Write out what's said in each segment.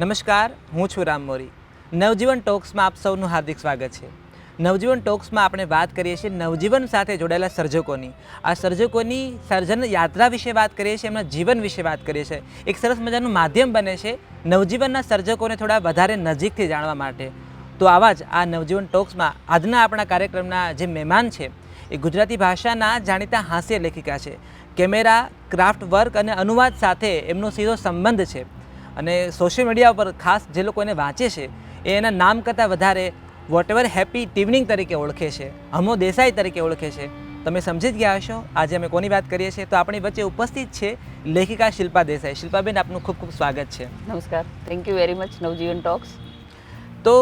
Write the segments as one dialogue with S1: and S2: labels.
S1: નમસ્કાર, હું છું રામ મોરી. નવજીવન ટોક્સમાં આપ સૌનું હાર્દિક સ્વાગત છે. નવજીવન ટોક્સમાં આપણે વાત કરીએ છીએ નવજીવન સાથે જોડાયેલા સર્જકોની. આ સર્જકોની સર્જન યાત્રા વિશે વાત કરીએ છીએ, એમના જીવન વિશે વાત કરીએ છીએ. એક સરસ મજાનું માધ્યમ બને છે નવજીવનના સર્જકોને થોડા વધારે નજીકથી જાણવા માટે. તો આવા જ આ નવજીવન ટોક્સમાં આજના આપણા કાર્યક્રમના જે મહેમાન છે એ ગુજરાતી ભાષાના જાણીતા હાસ્ય લેખિકા છે. કેમેરા, ક્રાફ્ટ વર્ક અને અનુવાદ સાથે એમનો સીધો સંબંધ છે અને સોશિયલ મીડિયા પર ખાસ જે લોકો એને વાંચે છે એ એના નામ કરતાં વધારે વોટએવર હેપી ટિવનિંગ તરીકે ઓળખે છે, હમો દેસાઈ તરીકે ઓળખે છે. તમે સમજી જ ગયા હશો આજે અમે કોની વાત કરીએ છીએ. તો આપણી વચ્ચે ઉપસ્થિત છે લેખિકા શિલ્પા દેસાઈ. શિલ્પાબેન, આપનું ખૂબ ખૂબ સ્વાગત છે.
S2: નમસ્કાર, thank you very much Navjivan talks.
S1: તો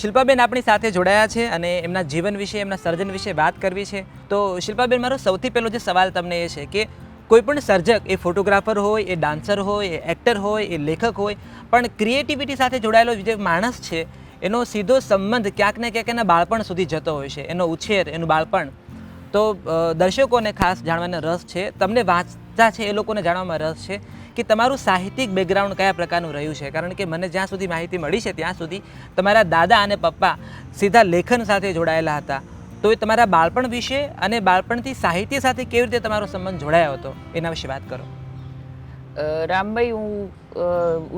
S1: શિલ્પાબેન આપણી સાથે જોડાયા છે અને એમના જીવન વિશે, એમના સર્જન વિશે વાત કરવી છે. તો શિલ્પાબેન, મારો સૌથી પહેલો જે સવાલ તમને એ છે કે કોઈ પણ સર્જક, એ ફોટોગ્રાફર હોય, એ ડાન્સર હોય, એ એક્ટર હોય, એ લેખક હોય, પણ ક્રિએટિવિટી સાથે જોડાયેલો જે માણસ છે એનો સીધો સંબંધ ક્યાંક ને ક્યાંક એના બાળપણ સુધી જતો હોય છે, એનો ઉછેર, એનું બાળપણ. તો દર્શકોને ખાસ જાણવાનો રસ છે, તમને વાંચતા છે એ લોકોને જાણવામાં રસ છે કે તમારું સાહિત્યિક બેકગ્રાઉન્ડ કયા પ્રકારનું રહ્યું છે. કારણ કે મને જ્યાં સુધી માહિતી મળી છે ત્યાં સુધી તમારા દાદા અને પપ્પા સીધા લેખન સાથે જોડાયેલા હતા. તો એ તમારા બાળપણ વિશે અને બાળપણથી સાહિત્ય સાથે કેવી રીતે તમારો સંબંધ જોડાયો હતો એના વિશે વાત કરો.
S2: રામભાઈ, હું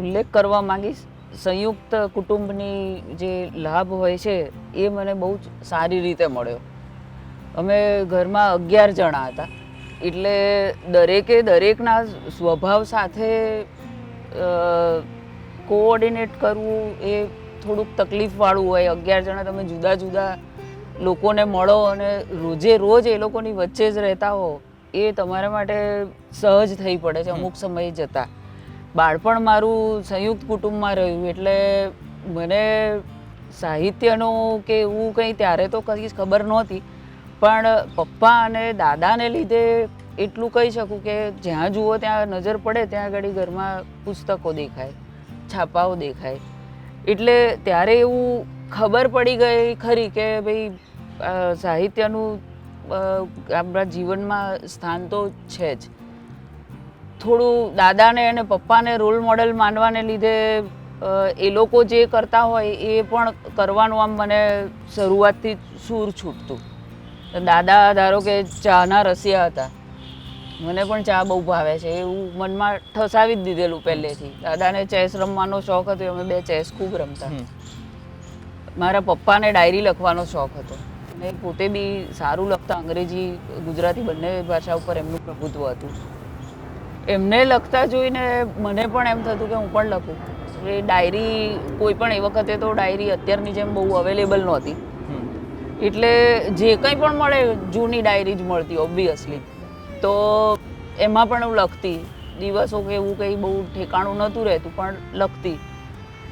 S2: ઉલ્લેખ કરવા માંગીશ, સંયુક્ત કુટુંબની જે લાભ હોય છે એ મને બહુ જ સારી રીતે મળ્યો. અમે ઘરમાં 11 જણા હતા, એટલે દરેકે દરેકના સ્વભાવ સાથે કોઓર્ડિનેટ કરવું એ થોડુંક તકલીફવાળું હોય. 11 જણા તમે જુદા જુદા લોકોને મળો અને રોજે રોજ એ લોકોની વચ્ચે જ રહેતા હો, એ તમારા માટે સહજ થઈ પડે છે અમુક સમય જતાં. બાળપણ મારું સંયુક્ત કુટુંબમાં રહ્યું એટલે મને સાહિત્યનું કે એવું કંઈ ત્યારે તો કઈ ખબર નહોતી, પણ પપ્પા અને દાદાને લીધે એટલું કહી શકું કે જ્યાં જુઓ ત્યાં નજર પડે ત્યાં આગળ ઘરમાં પુસ્તકો દેખાય, છાપાઓ દેખાય. એટલે ત્યારે એવું ખબર પડી ગઈ ખરી કે ભાઈ સાહિત્યનું આપણા જીવનમાં સ્થાન તો છે જ. થોડું દાદાને અને પપ્પાને રોલ મોડલ માનવાને લીધે એ લોકો જે કરતા હોય એ પણ કરવાનું આમ મને શરૂઆતથી સૂર છૂટતું. દાદા ધારો કે ચાના રસિયા હતા, મને પણ ચા બહુ ભાવે છે એવું મનમાં ઠસાવી જ દીધેલું પહેલેથી. દાદાને ચેસ રમવાનો શોખ હતો, અમે 2 ચેસ ખૂબ રમતા. મારા પપ્પાને ડાયરી લખવાનો શોખ હતો અને પોતે બી સારું લખતા, અંગ્રેજી ગુજરાતી બંને ભાષા ઉપર એમનું પ્રભુત્વ હતું. એમને લખતા જોઈને મને પણ એમ થતું કે હું પણ લખું. એ ડાયરી કોઈ પણ એ વખતે તો ડાયરી અત્યારની જેમ બહુ અવેલેબલ નહોતી, એટલે જે કંઈ પણ મળે જૂની ડાયરી જ મળતી ઓબ્વિયસલી. તો એમાં પણ હું લખતી. દિવસો કે એવું કંઈ બહુ ઠેકાણું નહોતું રહેતું પણ લખતી.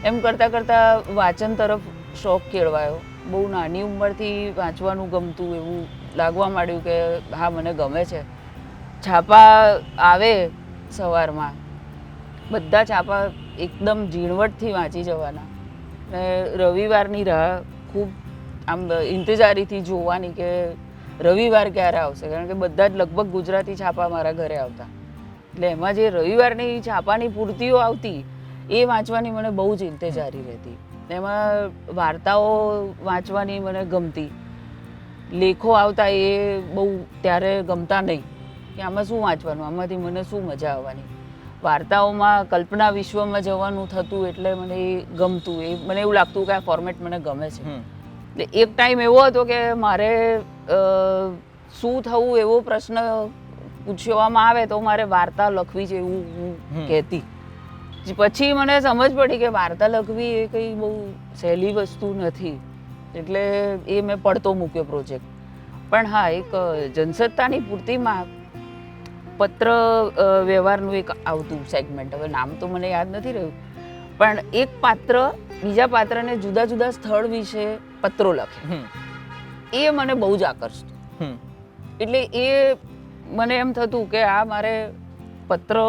S2: એમ કરતાં કરતાં વાંચન તરફ શોખ કેળવાયો. બહુ નાની ઉંમરથી વાંચવાનું ગમતું એવું લાગવા માંડ્યું કે હા મને ગમે છે. છાપા આવે સવારમાં, બધા છાપા એકદમ ઝીણવટથી વાંચી જવાના ને રવિવારની રાહ ખૂબ આમ ઇંતજારીથી જોવાની કે રવિવાર ક્યારે આવશે, કારણ કે બધા જ લગભગ ગુજરાતી છાપા મારા ઘરે આવતા. એટલે એમાં જે રવિવારની છાપાની પૂર્તિઓ આવતી એ વાંચવાની મને બહુ જ ઇંતજારી રહેતી. એમાં વાર્તાઓ વાંચવાની મને ગમતી. લેખો આવતા એ બહુ ત્યારે ગમતા નહીં કે આમાં શું વાંચવાનું, આમાંથી મને શું મજા આવવાની. વાર્તાઓમાં કલ્પના વિશ્વમાં જવાનું થતું એટલે મને એ ગમતું. એ મને એવું લાગતું કે આ ફોર્મેટ મને ગમે છે. એટલે એક ટાઈમ એવો હતો કે મારે શું થવું એવો પ્રશ્ન પૂછવામાં આવે તો મારે વાર્તા લખવી છે એવું હું કહેતી. પછી મને સમજ પડી કે વાર્તા લખવી એ કંઈ બહુ સહેલી વસ્તુ નથી. એટલે એ મેં પડતો મૂક્યો પ્રોજેક્ટ. પણ હા, એક જનસત્તાની પૂર્તિમાં પત્ર વ્યવહારનું એક આવતું સેગમેન્ટ, હવે નામ તો મને યાદ નથી રહ્યું, પણ એક પાત્ર બીજા પાત્રને જુદા જુદા સ્થળ વિશે પત્રો લખે. એ મને બહુ જ આકર્ષતું. એટલે એ મને એમ થતું કે આ મારે પત્રો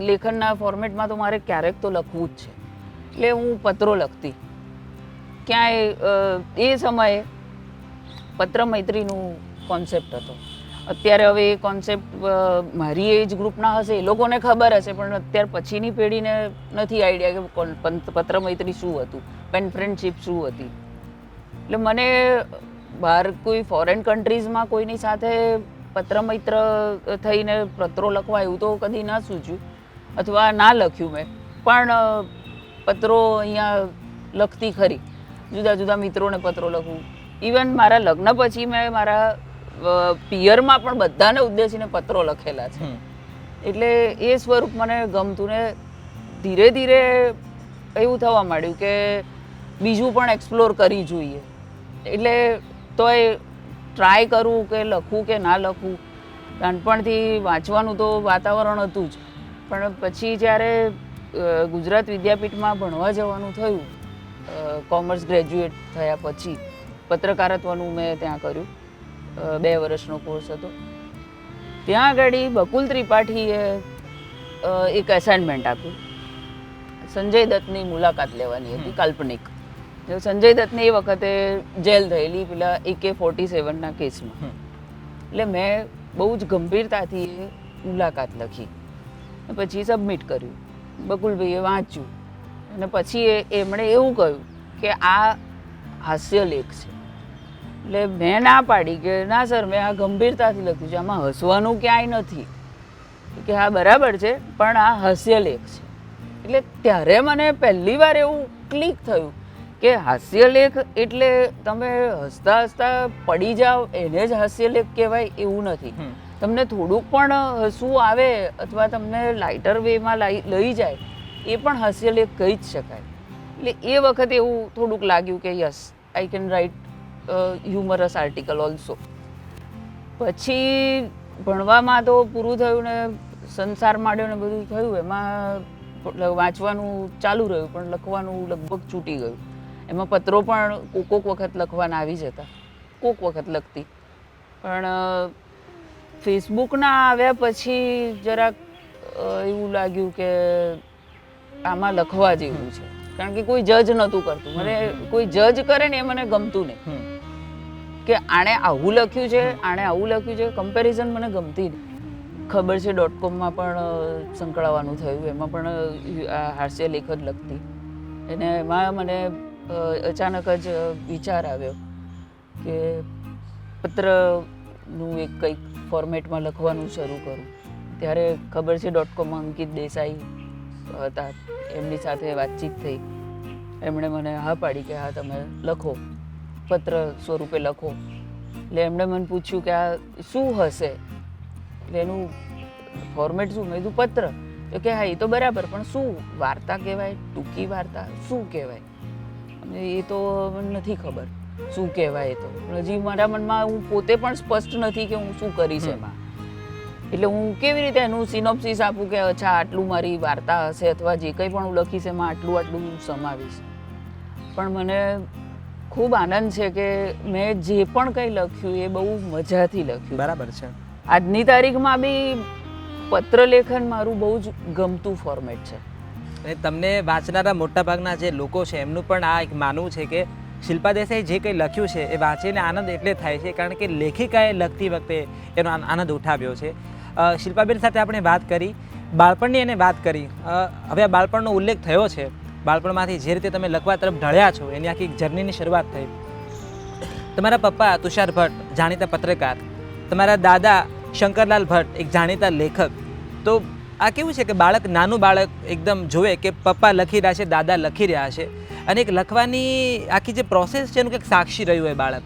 S2: લેખનના ફોર્મેટમાં તો મારે ક્યારેક તો લખવું જ છે. એટલે હું પત્રો લખતી. ક્યાંય એ સમયે પત્ર મૈત્રીનું કોન્સેપ્ટ હતો. અત્યારે હવે એ કોન્સેપ્ટ મારી એજ ગ્રુપના હશે, એ લોકોને ખબર હશે, પણ અત્યાર પછીની પેઢીને નથી આઈડિયા કે પત્ર મૈત્રી શું હતું, પેન ફ્રેન્ડશીપ શું હતી. એટલે મને બહાર કોઈ ફોરેન કન્ટ્રીઝમાં કોઈની સાથે પત્ર મૈત્ર થઈને પત્રો લખવા એવું તો કદી ના સૂચ્યું અથવા ના લખ્યું મેં. પણ પત્રો અહીંયા લખતી ખરી, જુદા જુદા મિત્રોને પત્રો લખું. ઇવન મારા લગ્ન પછી મેં મારા પિયરમાં પણ બધાને ઉદ્દેશીને પત્રો લખેલા છે. એટલે એ સ્વરૂપ મને ગમતું ને ધીરે ધીરે એવું થવા માંડ્યું કે બીજું પણ એક્સપ્લોર કરી જોઈએ. એટલે તોય ટ્રાય કરું કે લખું કે ના લખું. નાનપણથી વાંચવાનું તો વાતાવરણ હતું જ, પણ પછી જ્યારે ગુજરાત વિદ્યાપીઠમાં ભણવા જવાનું થયું, કોમર્સ ગ્રેજ્યુએટ થયા પછી પત્રકારત્વનું મેં ત્યાં કર્યું. 2 વર્ષનો કોર્સ હતો. ત્યાં આગળ બકુલ ત્રિપાઠીએ એક એસાઇનમેન્ટ આપ્યું. સંજય દત્તની મુલાકાત લેવાની હતી, કાલ્પનિક. સંજય દત્તને એ વખતે જેલ થયેલી પેલા AK-47ના કેસમાં. એટલે મેં બહુ જ ગંભીરતાથી એ મુલાકાત લખી, પછી સબમિટ કર્યું. બકુલભાઈએ વાંચ્યું અને પછી એમણે એવું કહ્યું કે આ હાસ્યલેખ છે. એટલે મેં ના પાડી કે ના સર, મેં આ ગંભીરતાથી લખ્યું છે, આમાં હસવાનું ક્યાંય નથી. કે હા બરાબર છે, પણ આ હાસ્યલેખ છે. એટલે ત્યારે મને પહેલી વાર એવું ક્લિક થયું કે હાસ્યલેખ એટલે તમે હસતા હસતા પડી જાઓ એને જ હાસ્યલેખ કહેવાય એવું નથી. તમને થોડુંક પણ હસવું આવે અથવા તમને લાઇટર વેમાં લઈ જાય એ પણ હાસ્યલેખ કહી જ શકાય. એટલે એ વખતે એવું થોડુંક લાગ્યું કે yes, I can write humorous article also. પછી ભણવામાં તો પૂરું થયું ને સંસાર માંડ્યો ને બધું થયું, એમાં વાંચવાનું ચાલુ રહ્યું પણ લખવાનું લગભગ છૂટી ગયું. એમાં પત્રો પણ કોક વખત લખવાના આવી જતા, કોક વખત લખતી. પણ ફેસબુકના આવ્યા પછી જરાક એવું લાગ્યું કે આમાં લખવા જેવું છે, કારણ કે કોઈ જજ નહોતું કરતું. મને કોઈ જજ કરે ને એ મને ગમતું નહીં, કે આણે આવું લખ્યું છે, આણે આવું લખ્યું છે. કમ્પેરિઝન મને ગમતી નહીં. ખબર છે .comમાં પણ સંકળાવાનું થયું, એમાં પણ હાસ્યલેખ જ લખતી. અને એમાં મને અચાનક જ વિચાર આવ્યો કે પત્રનું એક કંઈક ફોર્મેટમાં લખવાનું શરૂ કરું. ત્યારે ખબર છે .comમાં અંકિત દેસાઈ હતા, એમની સાથે વાતચીત થઈ. એમણે મને હા પાડી કે હા તમે લખો, પત્ર સ્વરૂપે લખો. એટલે એમણે મને પૂછ્યું કે આ શું હશે, એટલે એનું ફોર્મેટ શું? મેં કીધું પત્ર. તો કે હા એ તો બરાબર, પણ શું વાર્તા કહેવાય, ટૂંકી વાર્તા શું કહેવાય? અને એ તો મને નથી ખબર શું કહેવાય. એ તો હજી મારા મનમાં હું પોતે પણ સ્પષ્ટ નથી કે હું શું કરીશ એમાં. એટલે હું કેવી રીતે એનું સિનોપ્સિસ આપું કે અચ્છા આટલું મારી વાર્તા હશે અથવા જે કંઈ પણ હું લખીશ એમાં આટલું આટલું હું સમાવીશ. પણ મને ખૂબ આનંદ છે કે મેં જે પણ કંઈ લખ્યું એ બહુ મજાથી લખ્યું.
S1: બરાબર છે.
S2: આજની તારીખમાં બી પત્રલેખન મારું બહુ જ ગમતું ફોર્મેટ છે.
S1: અને તમને વાંચનારા મોટાભાગના જે લોકો છે એમનું પણ આ એક માનવું છે કે શિલ્પા દેસાઈ જે કંઈ લખ્યું છે એ વાંચીને આનંદ એટલે થાય છે કારણ કે લેખિકાએ લખતી વખતે એનો આનંદ ઉઠાવ્યો છે. શિલ્પાબેન સાથે આપણે વાત કરી, બાળપણની એને વાત કરી. હવે આ બાળપણનો ઉલ્લેખ થયો છે. બાળપણમાંથી જે રીતે તમે લખવા તરફ ઢળ્યા છો એની આખી જર્નીની શરૂઆત થઈ. તમારા પપ્પા તુષાર ભટ્ટ જાણીતા પત્રકાર, તમારા દાદા શંકરલાલ ભટ્ટ એક જાણીતા લેખક. તો આ કેવું છે કે બાળક, નાનું બાળક એકદમ જોવે કે પપ્પા લખી રહ્યા છે, દાદા લખી રહ્યા છે, અને એક લખવાની આખી જે પ્રોસેસ છે એનું કંઈક સાક્ષી રહ્યું હોય બાળક.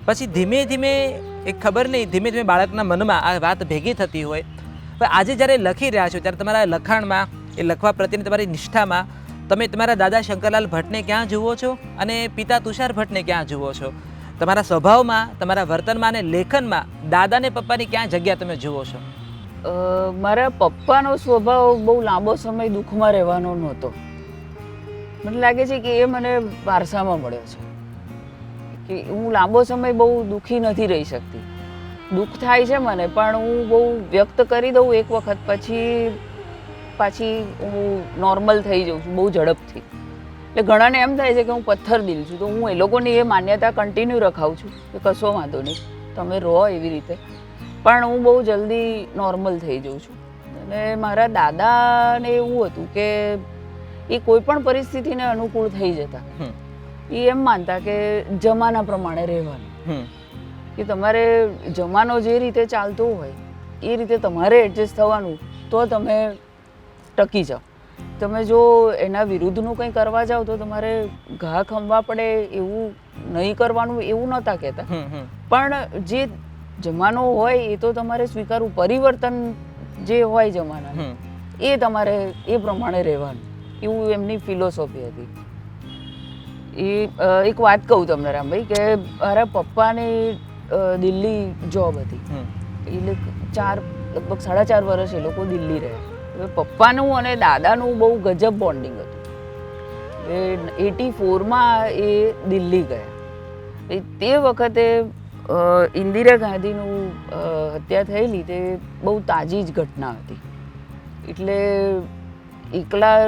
S1: પછી ધીમે ધીમે એક ખબર નહીં, ધીમે ધીમે બાળકના મનમાં આ વાત ભેગી થતી હોય. પણ આજે જ્યારે લખી રહ્યા છો ત્યારે તમારા લખાણમાં, એ લખવા પ્રત્યેની તમારી નિષ્ઠામાં તમે તમારા દાદા શંકરલાલ ભટ્ટને ક્યાં જુઓ છો અને પિતા તુષાર ભટ્ટને ક્યાં જુઓ છો? તમારા સ્વભાવમાં, તમારા વર્તનમાં અને લેખનમાં દાદા ને પપ્પાની ક્યાં જગ્યા તમે જુઓ છો?
S2: મારા પપ્પાનો સ્વભાવ બહુ લાંબો સમય દુઃખમાં રહેવાનો નહોતો. મને લાગે છે કે એ મને વારસામાં મળ્યો છે કે હું લાંબો સમય બહુ દુઃખી નથી રહી શકતી. દુઃખ થાય છે મને, પણ હું બહુ વ્યક્ત કરી દઉં એક વખત પાછી હું નોર્મલ થઈ જાઉં છું બહુ ઝડપથી. એટલે ઘણાને એમ થાય છે કે હું પથ્થર દિલ છું, તો હું એ લોકોની એ માન્યતા કન્ટિન્યુ રખાવું છું કે કશો વાંધો નહીં, તમે રહો એવી રીતે. પણ હું બહુ જલ્દી નોર્મલ થઈ જાઉં છું. અને મારા દાદાને એવું હતું કે એ કોઈ પણ પરિસ્થિતિને અનુકૂળ થઈ જતા. એ એમ માનતા કે જમાના પ્રમાણે રહેવાનું, કે તમારે જમાનો જે રીતે ચાલતો હોય એ રીતે તમારે એડજસ્ટ થવાનું, તો તમે ટકી જાઓ. તમે જો એના વિરુદ્ધનું કંઈ કરવા જાઓ તો તમારે ઘા ખંભા પડે એવું નહીં કરવાનું, એવું નહોતા કહેતા. પણ જે જમાનો હોય એ તો તમારે સ્વીકારવું, પરિવર્તન જે હોય જમાનાનું એ તમારે એ પ્રમાણે રહેવાનું, એવું એમની ફિલોસોફી હતી. એ એક વાત કહું તમને રામભાઈ, કે મારા પપ્પાની દિલ્હી જોબ હતી, એટલે લગભગ 4.5 વર્ષ એ લોકો દિલ્હી રહ્યા. પપ્પાનું અને દાદાનું બહુ ગજબ બોન્ડિંગ હતું. 84માં એ દિલ્હી ગયા. તે વખતે ઇન્દિરા ગાંધીનું હત્યા થયેલી, તે બહુ તાજી જ ઘટના હતી. એટલે એકલા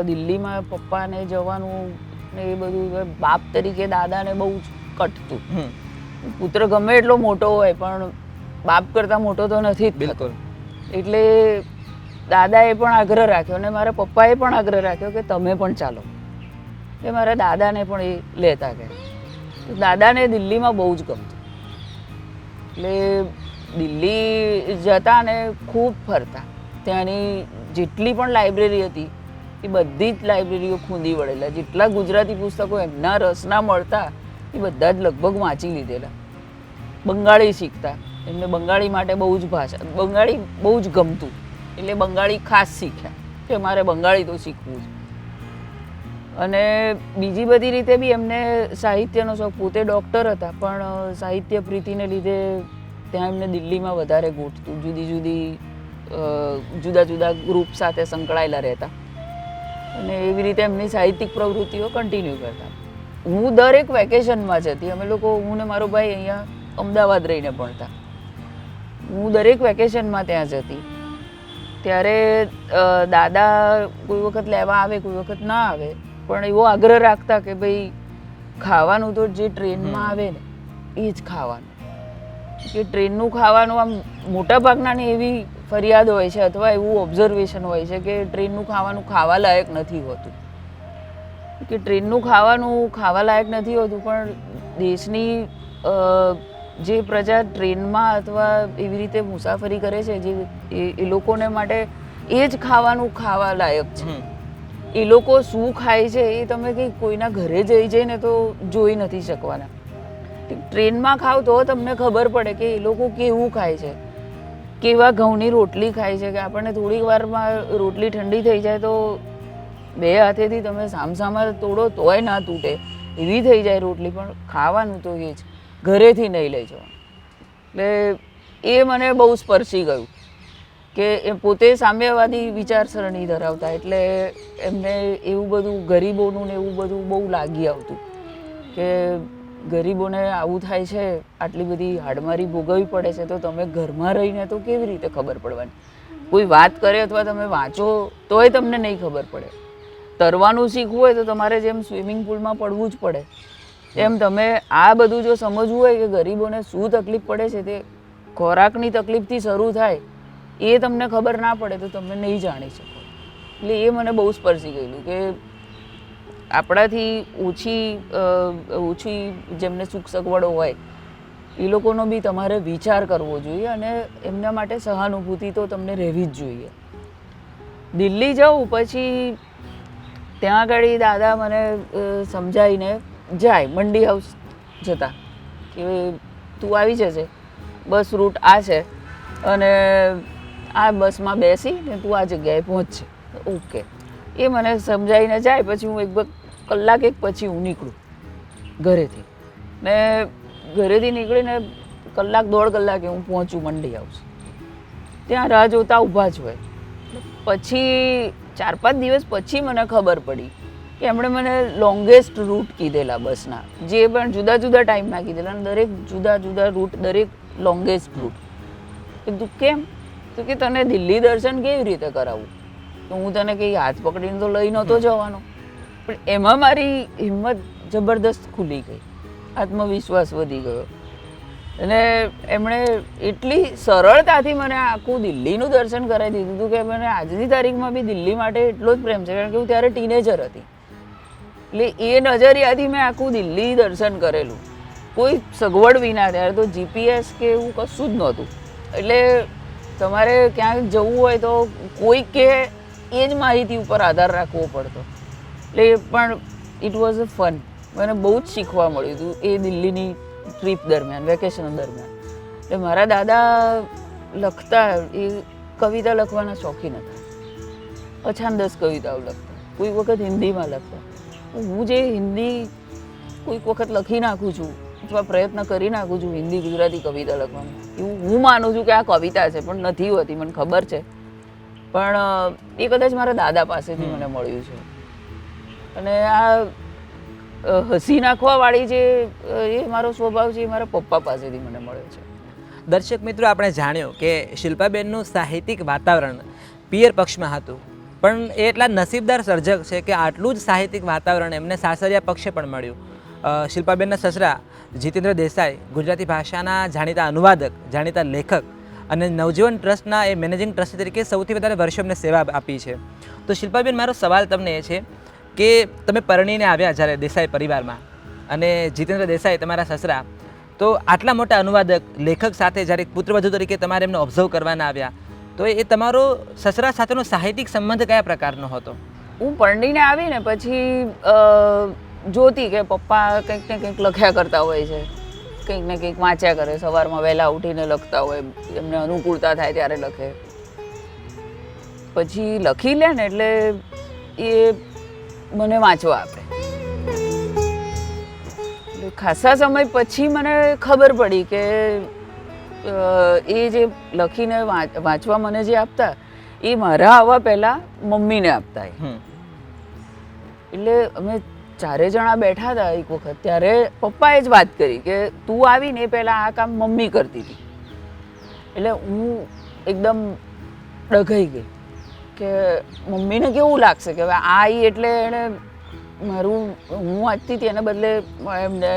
S2: દિલ્હીમાં પપ્પાને જવાનું ને એ બધું, બાપ તરીકે દાદાને બહુ જ કટતું. પુત્ર ગમે એટલો મોટો હોય પણ બાપ કરતાં મોટો તો નથી જ થતો. એટલે દાદાએ પણ આગ્રહ રાખ્યો અને મારા પપ્પાએ પણ આગ્રહ રાખ્યો કે તમે પણ ચાલો. એ મારા દાદાને પણ એ લેતા ગયા. દાદાને દિલ્હીમાં બહુ જ ગમતું, એટલે દિલ્હી જતા ને ખૂબ ફરતા. ત્યાંની જેટલી પણ લાઇબ્રેરી હતી એ બધી જ લાઇબ્રેરીઓ ખૂંદી વળેલા. જેટલા ગુજરાતી પુસ્તકો એમના રસના મળતા એ બધા જ લગભગ વાંચી લીધેલા. બંગાળી શીખતા, એમને બંગાળી માટે બહુ જ બંગાળી બહુ જ ગમતું, એટલે બંગાળી ખાસ શીખ્યા કે મારે બંગાળી તો શીખવું છે. અને બીજી બધી રીતે બી એમને સાહિત્યનો શોખ. પોતે ડૉક્ટર હતા પણ સાહિત્ય પ્રીતિને લીધે ત્યાં એમને દિલ્હીમાં વધારે ગોઠતું. જુદા જુદા ગ્રુપ સાથે સંકળાયેલા રહેતા અને એવી રીતે એમની સાહિત્યિક પ્રવૃત્તિઓ કન્ટિન્યુ કરતા. હું દરેક વેકેશનમાં જતી. અમે લોકો, હું ને મારો ભાઈ અહીંયા અમદાવાદ રહીને ભણતા. હું દરેક વેકેશનમાં ત્યાં જતી. ત્યારે દાદા કોઈ વખત લેવા આવે, કોઈ વખત ના આવે, પણ એવો આગ્રહ રાખતા કે ભાઈ ખાવાનું તો જે ટ્રેનમાં આવે ને એ જ ખાવાનું. કે ટ્રેનનું ખાવાનું આમ મોટા ભાગનાની એવી ફરિયાદ હોય છે અથવા એવું ઓબ્ઝર્વેશન હોય છે કે ટ્રેનનું ખાવાનું ખાવા લાયક નથી હોતું. કે ટ્રેનનું ખાવાનું ખાવા લાયક નથી હોતું, પણ દેશની જે પ્રજા ટ્રેનમાં અથવા એવી રીતે મુસાફરી કરે છે, જે એ લોકોને માટે એ જ ખાવાનું ખાવા લાયક છે. એ લોકો શું ખાય છે એ તમે કંઈ કોઈના ઘરે જઈને તો જોઈ નથી શકવાના. ટ્રેનમાં ખાવ તો તમને ખબર પડે કે એ લોકો કેવું ખાય છે, કેવા ઘઉંની રોટલી ખાય છે. કે આપણને થોડીક વારમાં રોટલી ઠંડી થઈ જાય તો 2 હાથેથી તમે સામસામા તોડો તોય ના તૂટે એવી થઈ જાય રોટલી, પણ ખાવાનું તો એ જ ઘરેથી નહીં લઈ જવાનું. એટલે એ મને બહુ સ્પર્શી ગયું કે એ પોતે સામ્યવાદી વિચારસરણી ધરાવતા, એટલે એમને એવું બધું ગરીબોનું ને એવું બધું બહુ લાગી આવતું કે ગરીબોને આવું થાય છે, આટલી બધી હાડમારી ભોગવવી પડે છે, તો તમે ઘરમાં રહીને તો કેવી રીતે ખબર પડવાની? કોઈ વાત કરે અથવા તમે વાંચો તોય તમને નહીં ખબર પડે. તરવાનું શીખવું હોય તો તમારે જેમ સ્વિમિંગ પુલમાં પડવું જ પડે, એમ તમે આ બધું જો સમજવું હોય કે ગરીબોને શું તકલીફ પડે છે, તે ખોરાકની તકલીફથી શરૂ થાય, એ તમને ખબર ના પડે તો તમે નહીં જાણી શકો. એટલે એ મને બહુ સ્પર્શી ગયેલું કે આપણાથી ઓછી જેમને સુખ સગવડો હોય એ લોકોનો બી તમારે વિચાર કરવો જોઈએ અને એમના માટે સહાનુભૂતિ તો તમને રહેવી જ જોઈએ. દિલ્હી જાઉં પછી ત્યાં આગળ દાદા મને સમજાવીને જાય. મંડી હાઉસ જતા કે તું આવી જશે, બસ રૂટ આ છે અને આ બસમાં બેસી ને તું આ જગ્યાએ પહોંચશે. ઓકે, એ મને સમજાવીને જાય. પછી હું એક કલાક પછી હું નીકળું ઘરેથી, ને ઘરેથી નીકળીને 1-1.5 કલાકે હું પહોંચું મંડી હાઉસ. ત્યાં રાહ જોતા ઊભા જ હોય. પછી 4-5 દિવસ પછી મને ખબર પડી કે એમણે મને લોંગેસ્ટ રૂટ કીધેલા બસના, જે પણ જુદા જુદા ટાઈમના કીધેલા, અને દરેક જુદા જુદા રૂટ, દરેક લોંગેસ્ટ રૂટ. કીધું કેમ? તો કે તને દિલ્હી દર્શન કેવી રીતે કરાવું? તો હું તને કંઈ હાથ પકડીને તો લઈ નહોતો જવાનો, પણ એમાં મારી હિંમત જબરદસ્ત ખુલી ગઈ, આત્મવિશ્વાસ વધી ગયો અને એમણે એટલી સરળતાથી મને આખું દિલ્હીનું દર્શન કરાવી દીધું હતું કે મને આજની તારીખમાં બી દિલ્હી માટે એટલો જ પ્રેમ છે, કારણ કે હું ત્યારે ટીનેજર હતી. એટલે એ નજરિયાથી મેં આખું દિલ્હી દર્શન કરેલું, કોઈ સગવડ વિના. ત્યારે તો જીપીએસ કે એવું કશું જ નહોતું, એટલે તમારે ક્યાંક જવું હોય તો કોઈ કે એ જ માહિતી ઉપર આધાર રાખવો પડતો. એટલે પણ ઇટ વોઝ અ ફન. મને બહુ જ શીખવા મળ્યું હતું એ દિલ્હીની ટ્રીપ દરમિયાન, વેકેશન દરમિયાન. એટલે મારા દાદા લખતા, એ કવિતા લખવાના શોખીન હતા, અછાંદસ કવિતાઓ લખતા, કોઈક વખત હિન્દીમાં લખતા. હું જે હિન્દી કોઈક વખત લખી નાખું છું અથવા પ્રયત્ન કરી નાખું છું હિન્દી ગુજરાતી કવિતા લખવાનું, એવું હું માનું છું કે આ કવિતા છે, પણ નથી હોતી, મને ખબર છે. પણ એ કદાચ મારા દાદા પાસેથી મને મળ્યું છે. અને આ હસી નાખવાવાળી જે એ મારો સ્વભાવ છે, એ મારા પપ્પા પાસેથી મને મળ્યો છે.
S1: દર્શક મિત્રો, આપણે જાણ્યું કે શિલ્પાબેનનું સાહિત્યિક વાતાવરણ પિયર પક્ષમાં હતું, પણ એ એટલા નસીબદાર સર્જક છે કે આટલું જ સાહિત્યિક વાતાવરણ એમને સાસરિયા પક્ષે પણ મળ્યું. શિલ્પાબેનના સસરા જીતેન્દ્ર દેસાઈ ગુજરાતી ભાષાના જાણીતા અનુવાદક, જાણીતા લેખક અને નવજીવન ટ્રસ્ટના એ મેનેજિંગ ટ્રસ્ટી તરીકે સૌથી વધારે વર્ષો એમને સેવા આપી છે. તો શિલ્પાબેન, મારો સવાલ તમને એ છે કે તમે પરણીને આવ્યા જ્યારે દેસાઈ પરિવારમાં, અને જીતેન્દ્ર દેસાઈ તમારા સસરા, તો આટલા મોટા અનુવાદક લેખક સાથે જ્યારે પુત્રવધુ તરીકે તમારે એમને ઓબ્ઝર્વ કરવાના આવ્યા, તો એ તમારો સસરા સાથેનો સાહિત્યિક સંબંધ કયા પ્રકારનો હતો?
S2: હું પરણીને આવીને પછી જોતી કે પપ્પા કંઈક ને કંઈક લખ્યા કરતા હોય છે, કંઈક ને કંઈક વાંચ્યા કરે, સવારમાં વહેલા ઉઠીને લખતા હોય, એમને અનુકૂળતા થાય ત્યારે લખે. પછી લખી લે ને એટલે એ મને વાંચવા આપે. ખાસા સમય પછી મને ખબર પડી કે એ જે લખીને વાંચવા મને જે આપતા, એ મારા આવવા પહેલા મમ્મીને આપતા. એટલે અમે 4 જણા બેઠા હતા એક વખત, ત્યારે પપ્પાએ જ વાત કરી કે તું આવીને એ પહેલા આ કામ મમ્મી કરતી હતી. એટલે હું એકદમ ડઘાઈ ગઈ કે મમ્મીને કેવું લાગશે કે હવે આ એટલે એણે મારું, હું વાંચતી હતી એને બદલે એમને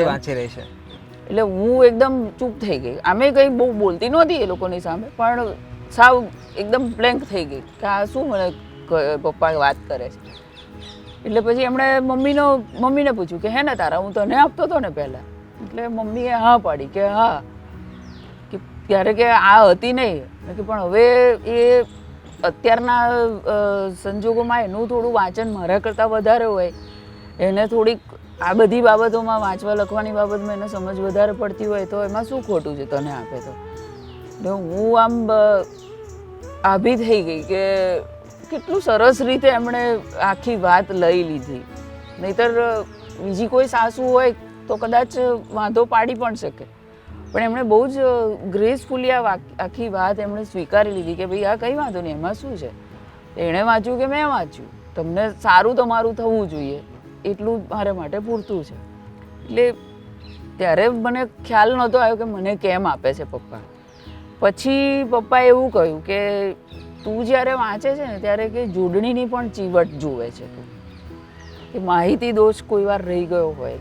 S1: વાંચી રહી છે.
S2: એટલે હું એકદમ ચૂપ થઈ ગઈ. આમે કંઈ બહુ બોલતી નહોતી એ લોકોની સામે, પણ સાવ એકદમ બ્લેન્ક થઈ ગઈ કે આ શું મને પપ્પા વાત કરે છે. એટલે પછી એમણે મમ્મીને પૂછ્યું કે હે ને તારા, હું તને આપતો હતો ને પહેલાં. એટલે મમ્મીએ હા પાડી કે હા, કે ત્યારે કે આ હતી નહીં, કે પણ હવે એ અત્યારના સંજોગોમાં એનું થોડું વાંચન મારા કરતાં વધારે હોય, એને થોડીક આ બધી બાબતોમાં, વાંચવા લખવાની બાબતમાં એને સમજ વધારે પડતી હોય, તો એમાં શું ખોટું છે તને આપે તો. એટલે હું આમ આભી થઈ ગઈ કે કેટલું સરસ રીતે એમણે આખી વાત લઈ લીધી. નહીંતર બીજી કોઈ સાસુ હોય તો કદાચ વાંધો પાડી પણ શકે, પણ એમણે બહુ જ ગ્રેસફુલી આ આખી વાત એમણે સ્વીકારી લીધી કે ભાઈ આ કંઈ વાંધો નહીં, એમાં શું છે, એણે વાંચ્યું કે મેં વાંચ્યું, તમને સારું તમારું થવું જોઈએ એટલું મારા માટે પૂરતું છે. એટલે ત્યારે મને ખ્યાલ નહોતો આવ્યો કે મને કેમ આપે છે પપ્પા. પછી પપ્પાએ એવું કહ્યું કે તું જ્યારે વાંચે છે ને ત્યારે કે જોડણીની પણ ચીવટ જુએ છે તું, કે માહિતી દોષ કોઈ વાર રહી ગયો હોય,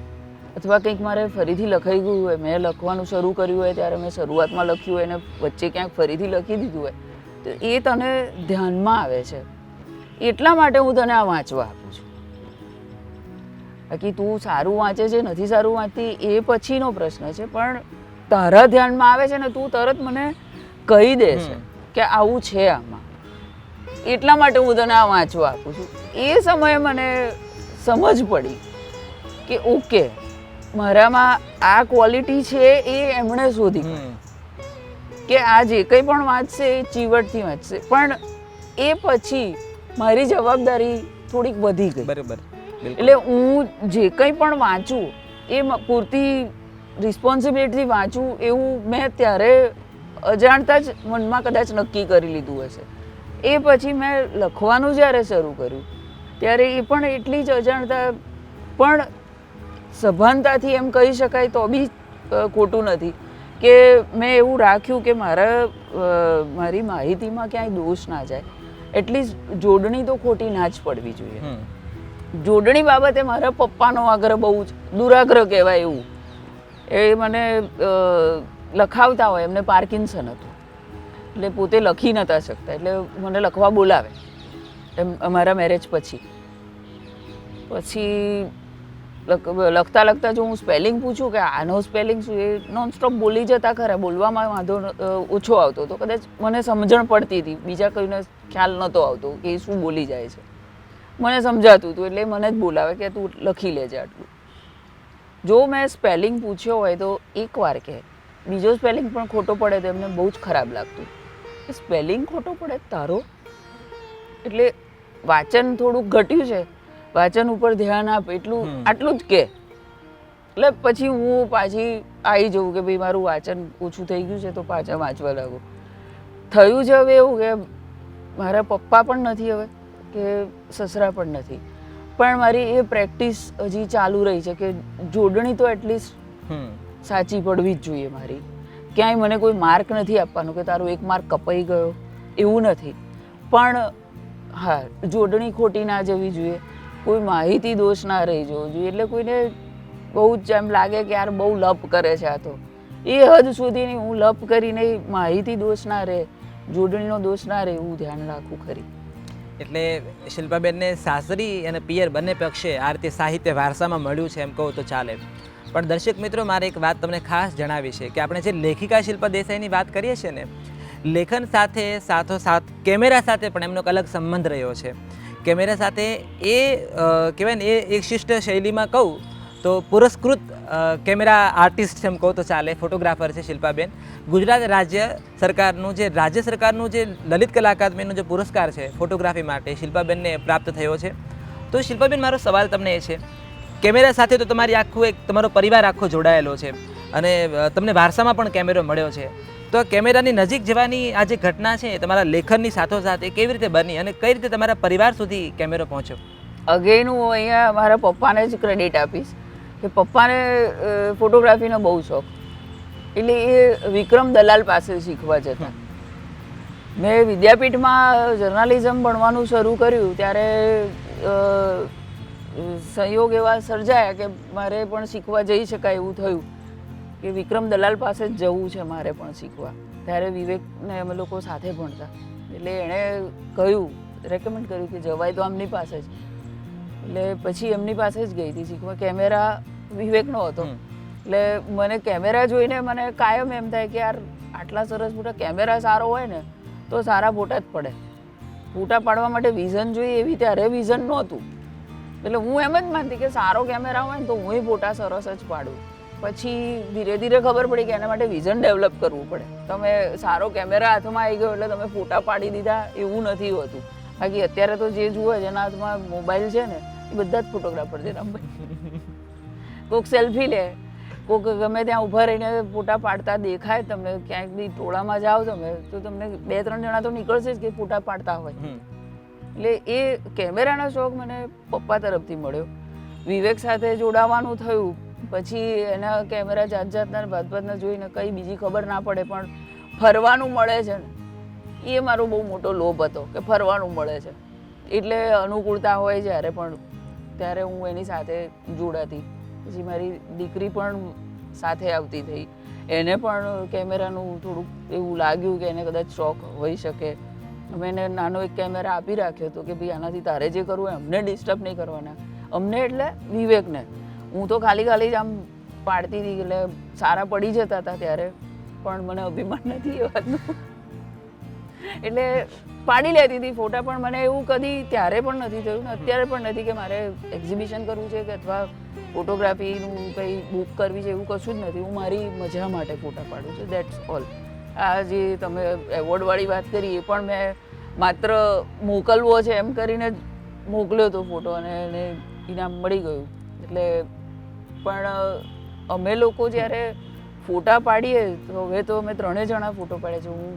S2: અથવા કંઈક મારે ફરીથી લખાઈ ગયું હોય, મેં લખવાનું શરૂ કર્યું હોય ત્યારે મેં શરૂઆતમાં લખ્યું હોય અને વચ્ચે ક્યાંક ફરીથી લખી દીધું હોય, તો એ તને ધ્યાનમાં આવે છે, એટલા માટે હું તને આ વાંચવા આપું છું. બાકી તું સારું વાંચે છે નથી સારું વાંચતી એ પછીનો પ્રશ્ન છે, પણ તારા ધ્યાનમાં આવે છે ને તું તરત મને કહી દે છે કે આવું છે આમાં, એટલા માટે હું તને આ વાંચવા આપું છું. એ સમયે મને સમજ પડી કે ઓકે, મારામાં આ ક્વોલિટી છે એ એમણે શોધી કે આ જે કંઈ પણ વાંચશે એ ચીવટથી વાંચશે. પણ એ પછી મારી જવાબદારી થોડીક વધી ગઈ.
S1: બરાબર.
S2: એટલે હું જે કંઈ પણ વાંચું એ પૂરતી રિસ્પોન્સિબિલિટીથી વાંચું એવું મેં ત્યારે અજાણતા જ મનમાં કદાચ નક્કી કરી લીધું હશે. એ પછી મેં લખવાનું જ્યારે શરૂ કર્યું ત્યારે એ પણ એટલી જ અજાણતા, પણ સભાનતાથી એમ કહી શકાય તો બી ખોટું નથી, કે મેં એવું રાખ્યું કે મારી માહિતીમાં ક્યાંય દોષ ના જાય, એટલીસ્ટ જોડણી તો ખોટી ના જ પડવી જોઈએ. જોડણી બાબતે મારા પપ્પાનો આગ્રહ બહુ જ દુરાગ્રહ કહેવાય એવું એ મને લખાવતા હોય, એમને પાર્કિન્સન હતું એટલે પોતે લખી નહોતા શકતા, એટલે મને લખવા બોલાવે એમ અમારા મેરેજ પછી લખતા લખતા જો હું સ્પેલિંગ પૂછું કે આનો સ્પેલિંગ શું, એ નોનસ્ટોપ બોલી જતા ખરા. બોલવામાં વાંધો ઓછો આવતો હતો, કદાચ મને સમજણ પડતી હતી, બીજા કોઈને ખ્યાલ નહોતો આવતો કે એ શું બોલી જાય છે. મને સમજાતું હતું એટલે મને જ બોલાવે કે તું લખી લેજે આટલું. જો મેં સ્પેલિંગ પૂછ્યો હોય તો એકવાર કહે, બીજો સ્પેલિંગ પણ ખોટો પડે તો એમને બહુ જ ખરાબ લાગતું. એ સ્પેલિંગ ખોટો પડે તારો, એટલે વાંચન થોડુંક ઘટ્યું છે, વાંચન ઉપર ધ્યાન આપ, આટલું જ કે. એટલે પછી હું પાછી આવી જવું કે ભાઈ મારું વાંચન ઓછું થઈ ગયું છે તો પાછા વાંચવા લાગુ. થયું છે હવે એવું કે મારા પપ્પા પણ નથી હવે, કે સસરા પણ નથી, પણ મારી એ પ્રેક્ટિસ હજી ચાલુ રહી છે કે જોડણી તો એટલીસ્ટ સાચી પડવી જ જોઈએ મારી. ક્યાંય મને કોઈ માર્ક નથી આપવાનો કે તારો એક માર્ક કપાઈ ગયો, એવું નથી. પણ હા, જોડણી ખોટી ના જવી જોઈએ, કોઈ માહિતી દોષ ના રહી જવો જોઈએ. એટલે કોઈને બહુ જ એમ લાગે કે યાર બહુ લપ કરે છે આ તો, એ હદ સુધીની હું લપ કરીને માહિતી દોષ ના રહે, જોડણીનો દોષ ના રહે એવું ધ્યાન રાખવું ખરી.
S1: એટલે શિલ્પાબેનને સાસરી અને પિયર બંને પક્ષે આ રીતે સાહિત્ય વારસામાં મળ્યું છે એમ કહું તો ચાલે. પણ દર્શક મિત્રો, મારે એક વાત તમને ખાસ જણાવી છે કે આપણે જે લેખિકા શિલ્પા દેસાઈની વાત કરીએ છીએ ને, લેખન સાથે સાથોસાથ કેમેરા સાથે પણ એમનો એક અલગ સંબંધ રહ્યો છે. કેમેરા સાથે એ કહેવાય ને, એ એક શિષ્ટ શૈલીમાં કહું તો પુરસ્કૃત કેમેરા આર્ટિસ્ટ એમ કહું તો ચાલે, ફોટોગ્રાફર છે શિલ્પાબેન. ગુજરાત રાજ્ય સરકારનું જે લલિત કલા અકાદમીનો જે પુરસ્કાર છે ફોટોગ્રાફી માટે શિલ્પાબેનને પ્રાપ્ત થયો છે. તો શિલ્પાબેન, મારો સવાલ તમને એ છે, કેમેરા સાથે તો તમારો પરિવાર આખો જોડાયેલો છે અને તમને વારસામાં પણ કેમેરો મળ્યો છે, તો કેમેરાની નજીક જવાની આ જે ઘટના છે તમારા લેખનની સાથોસાથ એ કેવી રીતે બની અને કઈ રીતે તમારા પરિવાર સુધી કેમેરો પહોંચ્યો?
S2: અગેન હું અહીંયા મારા પપ્પાને જ ક્રેડિટ આપીશ કે પપ્પાને ફોટોગ્રાફીનો બહુ શોખ, એટલે એ વિક્રમ દલાલ પાસે શીખવા જતા. મેં વિદ્યાપીઠમાં જર્નાલિઝમ ભણવાનું શરૂ કર્યું ત્યારે સંયોગ એવા સર્જાયા કે મારે પણ શીખવા જઈ શકાય એવું થયું કે વિક્રમ દલાલ પાસે જ જવું છે મારે પણ શીખવા. ત્યારે વિવેકને અમે લોકો સાથે ભણતા, એટલે એણે કહ્યું, રેકમેન્ડ કર્યું કે જવાય તો આમની પાસે જ. એટલે પછી એમની પાસે જ ગઈ હતી શીખવા. કેમેરા વિવેકનો હતો, એટલે મને કેમેરા જોઈને મને કાયમ એમ થાય કે યાર આટલા સરસ મોટા કેમેરા સારો હોય ને તો સારા ફોટા જ પડે. ફોટા પાડવા માટે વિઝન જોઈએ, એવી ત્યારે વિઝન નહોતું. એટલે હું એમ જ માનતી કે સારો કેમેરા હોય ને તો હું ફોટા સરસ જ પાડું. પછી ધીરે ધીરે ખબર પડી કે એના માટે વિઝન ડેવલપ કરવું પડે. તમે સારો કેમેરા હાથમાં આવી ગયો એટલે તમે ફોટા પાડી દીધા એવું નથી હોતું. બાકી અત્યારે તો જે જુએ જેના હાથમાં મોબાઈલ છે ને એ બધા જ ફોટોગ્રાફર છે રામભાઈ. કોઈક સેલ્ફી લે, કોઈક ગમે ત્યાં ઊભા રહીને ફોટા પાડતા દેખાય તમને, ક્યાંક બી ટોળામાં જાઓ તમે તો તમને 2-3 જણા તો નીકળશે જ કે ફોટા પાડતા હોય. એટલે એ કેમેરાનો શોખ મને પપ્પા તરફથી મળ્યો. વિવેક સાથે જોડાવાનું થયું પછી એના કેમેરા જાત જાતના ભાતભાતના જોઈને કંઈ બીજી ખબર ના પડે પણ ફરવાનું મળે છે ને, એ મારો બહુ મોટો લોભ હતો કે ફરવાનું મળે છે. એટલે અનુકૂળતા હોય જ્યારે પણ ત્યારે હું એની સાથે જોડાતી. પછી મારી દીકરી પણ સાથે આવતી થઈ, એને પણ કેમેરાનું થોડુંક એવું લાગ્યું કે એને કદાચ શોખ હોઈ શકે. અમે એને નાનો એક કેમેરા આપી રાખ્યો હતો કે ભાઈ આનાથી તારે જે કરવું હોય અમને ડિસ્ટર્બ નહીં કરવાના. અમને એટલે વિવેકને. હું તો ખાલી જ આમ પાડતી હતી એટલે સારા પડી જતા હતા ત્યારે, પણ મને અભિમાન નથી એ વાતનું. એટલે પાડી લેતી હતી ફોટા, પણ મને એવું કદી ત્યારે પણ નથી થયું ને અત્યારે પણ નથી કે મારે એક્ઝિબિશન કરવું છે કે અથવા ફોટોગ્રાફીનું કંઈ બુક કરવી છે, એવું કશું જ નથી. હું મારી મજા માટે ફોટા પાડું છું, દેટ્સ ઓલ. આ જે તમે એવોર્ડવાળી વાત કરી એ પણ મેં માત્ર મોકલવો છે એમ કરીને જ મોકલ્યો હતો ફોટો અને એને ઇનામ મળી ગયું. એટલે પણ અમે લોકો જ્યારે ફોટા પાડીએ તો હવે તો અમે 3 જણા ફોટો પાડીએ છીએ. હું,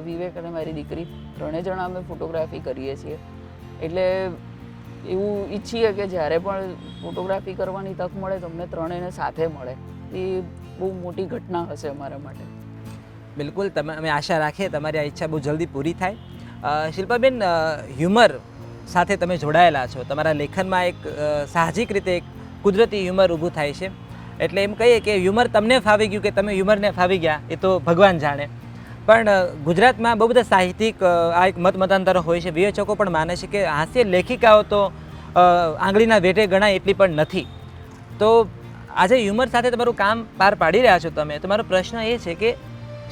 S2: વિવેક અને મારી દીકરી 3 જણા અમે ફોટોગ્રાફી કરીએ છીએ. એટલે એવું ઈચ્છીએ કે જ્યારે પણ ફોટોગ્રાફી કરવાની તક મળે તો અમને 3ને સાથે મળે. એ બહુ મોટી ઘટના હશે અમારા માટે.
S1: બિલકુલ, અમે આશા રાખીએ તમારી આ ઈચ્છા બહુ જલ્દી પૂરી થાય. શિલ્પાબેન, હ્યુમર સાથે તમે જોડાયેલા છો, તમારા લેખનમાં એક સાહજિક રીતે એક કુદરતી હ્યુમર ઊભું થાય છે. એટલે એમ કહીએ કે હ્યુમર તમને ફાવી ગયું કે તમે હ્યુમરને ફાવી ગયા એ તો ભગવાન જાણે. પણ ગુજરાતમાં બહુ બધા સાહિત્યિક આ એક મતમતાંતરો હોય છે. વિવેચકો પણ માને છે કે હાસ્ય લેખિકાઓ તો આંગળીના વેઢે ગણાય એટલી પણ નથી. તો આજે હ્યુમર સાથે તમારું કામ પાર પાડી રહ્યા છો તમે. તમારો પ્રશ્ન એ છે કે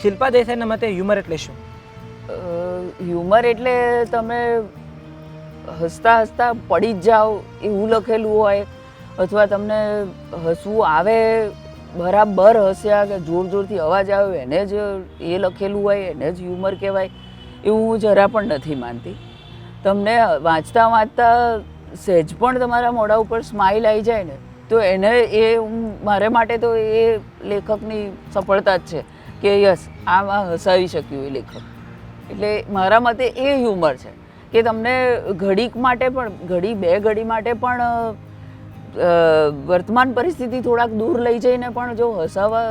S1: શિલ્પા દેસાઈના મતે હ્યુમર એટલે શું?
S2: હ્યુમર એટલે તમે હસતા હસતા પડી જ જાઓ એવું લખેલું હોય, અથવા તમને હસવું આવે, બરાબર હસ્યા કે જોર જોરથી અવાજ આવે એને જ એ લખેલું હોય એને જ હ્યુમર કહેવાય, એવું હું જરા પણ નથી માનતી. તમને વાંચતા વાંચતા સહેજ પણ તમારા મોઢા ઉપર સ્માઇલ આવી જાય ને તો એને મારે માટે તો એ લેખકની સફળતા જ છે કે યસ આમાં હસાવી શક્યું એ લેખક. એટલે મારા મતે એ હ્યુમર છે કે તમને ઘડીક માટે પણ બે ઘડી માટે પણ વર્તમાન પરિસ્થિતિ થોડાક દૂર લઈ જઈને પણ જો હસાવવા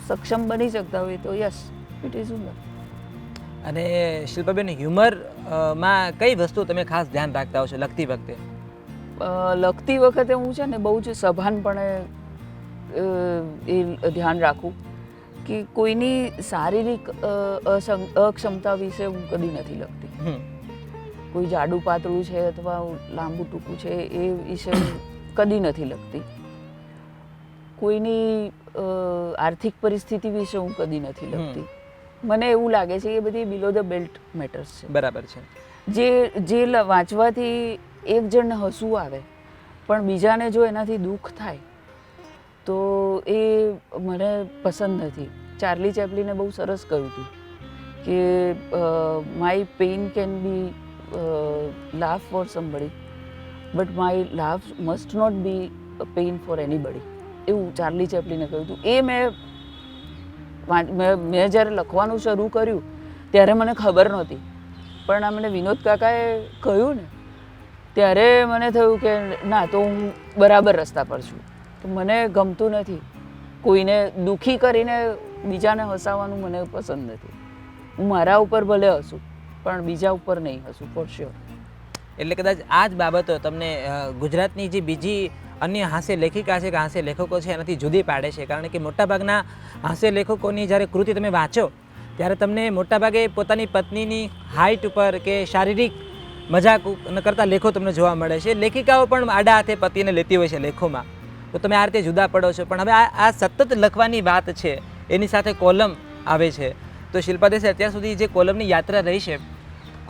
S2: સક્ષમ બની શકતા હોય તો યસ ઇટ ઇઝ હ્યુમર.
S1: અને શિલ્પાબેન, હ્યુમરમાં કઈ વસ્તુ તમે ખાસ ધ્યાન રાખતા હો છો લખતી વખતે?
S2: લખતી વખતે હું છે ને બહુ જ સભાનપણે એ ધ્યાન રાખું કે કોઈની શારીરિક અક્ષમતા વિશે હું કદી નથી લખતી. કોઈ જાડું પાતળું છે અથવા લાંબુ ટૂંકું છે એ વિશે કદી નથી લખતી. કોઈની આર્થિક પરિસ્થિતિ વિશે હું કદી નથી લખતી. મને એવું લાગે છે કે બધી બિલો ધ બેલ્ટ મેટર્સ છે.
S1: બરાબર છે.
S2: જે વાંચવાથી એક જણને હસવું આવે પણ બીજાને જો એનાથી દુઃખ થાય તો એ મને પસંદ નથી. ચાર્લી ચેપ્લિને બહુ સરસ કહ્યું હતું કે my pain can be laugh for somebody but my laugh must not be pain for anybody, એવું ચાર્લી ચેપ્લિને કહ્યું હતું. એ મેં જ્યારે લખવાનું શરૂ કર્યું ત્યારે મને ખબર નહોતી, પણ આ મને વિનોદ કાકાએ કહ્યું ને ત્યારે મને થયું કે ના, તો હું બરાબર રસ્તા પર છું. તો મને ગમતું નથી કોઈને દુઃખી કરીને બીજાને હસાવવાનું, મને પસંદ નથી. હું મારા ઉપર ભલે હસું પણ બીજા ઉપર નહીં હસું, ફોર શ્યોર.
S1: એટલે કદાચ આ જ બાબતો તમને ગુજરાતની જે બીજી અન્ય હાસ્ય લેખિકા છે કે હાસ્ય લેખકો છે એનાથી જુદી પાડે છે? કારણ કે મોટાભાગના હાસ્ય લેખકોની જ્યારે કૃતિ તમે વાંચો ત્યારે તમને મોટાભાગે પોતાની પત્નીની હાઇટ ઉપર કે શારીરિક મજાક કરતા લેખો તમને જોવા મળે છે. લેખિકાઓ પણ આડા હાથે પતિને લેતી હોય છે લેખોમાં. તો તમે આ રીતે જુદા પડો છો. પણ હવે આ સતત લખવાની વાત છે, એની સાથે કોલમ આવે છે. તો શિલ્પા દેસાઈ, અત્યાર સુધી જે કોલમની યાત્રા રહી છે,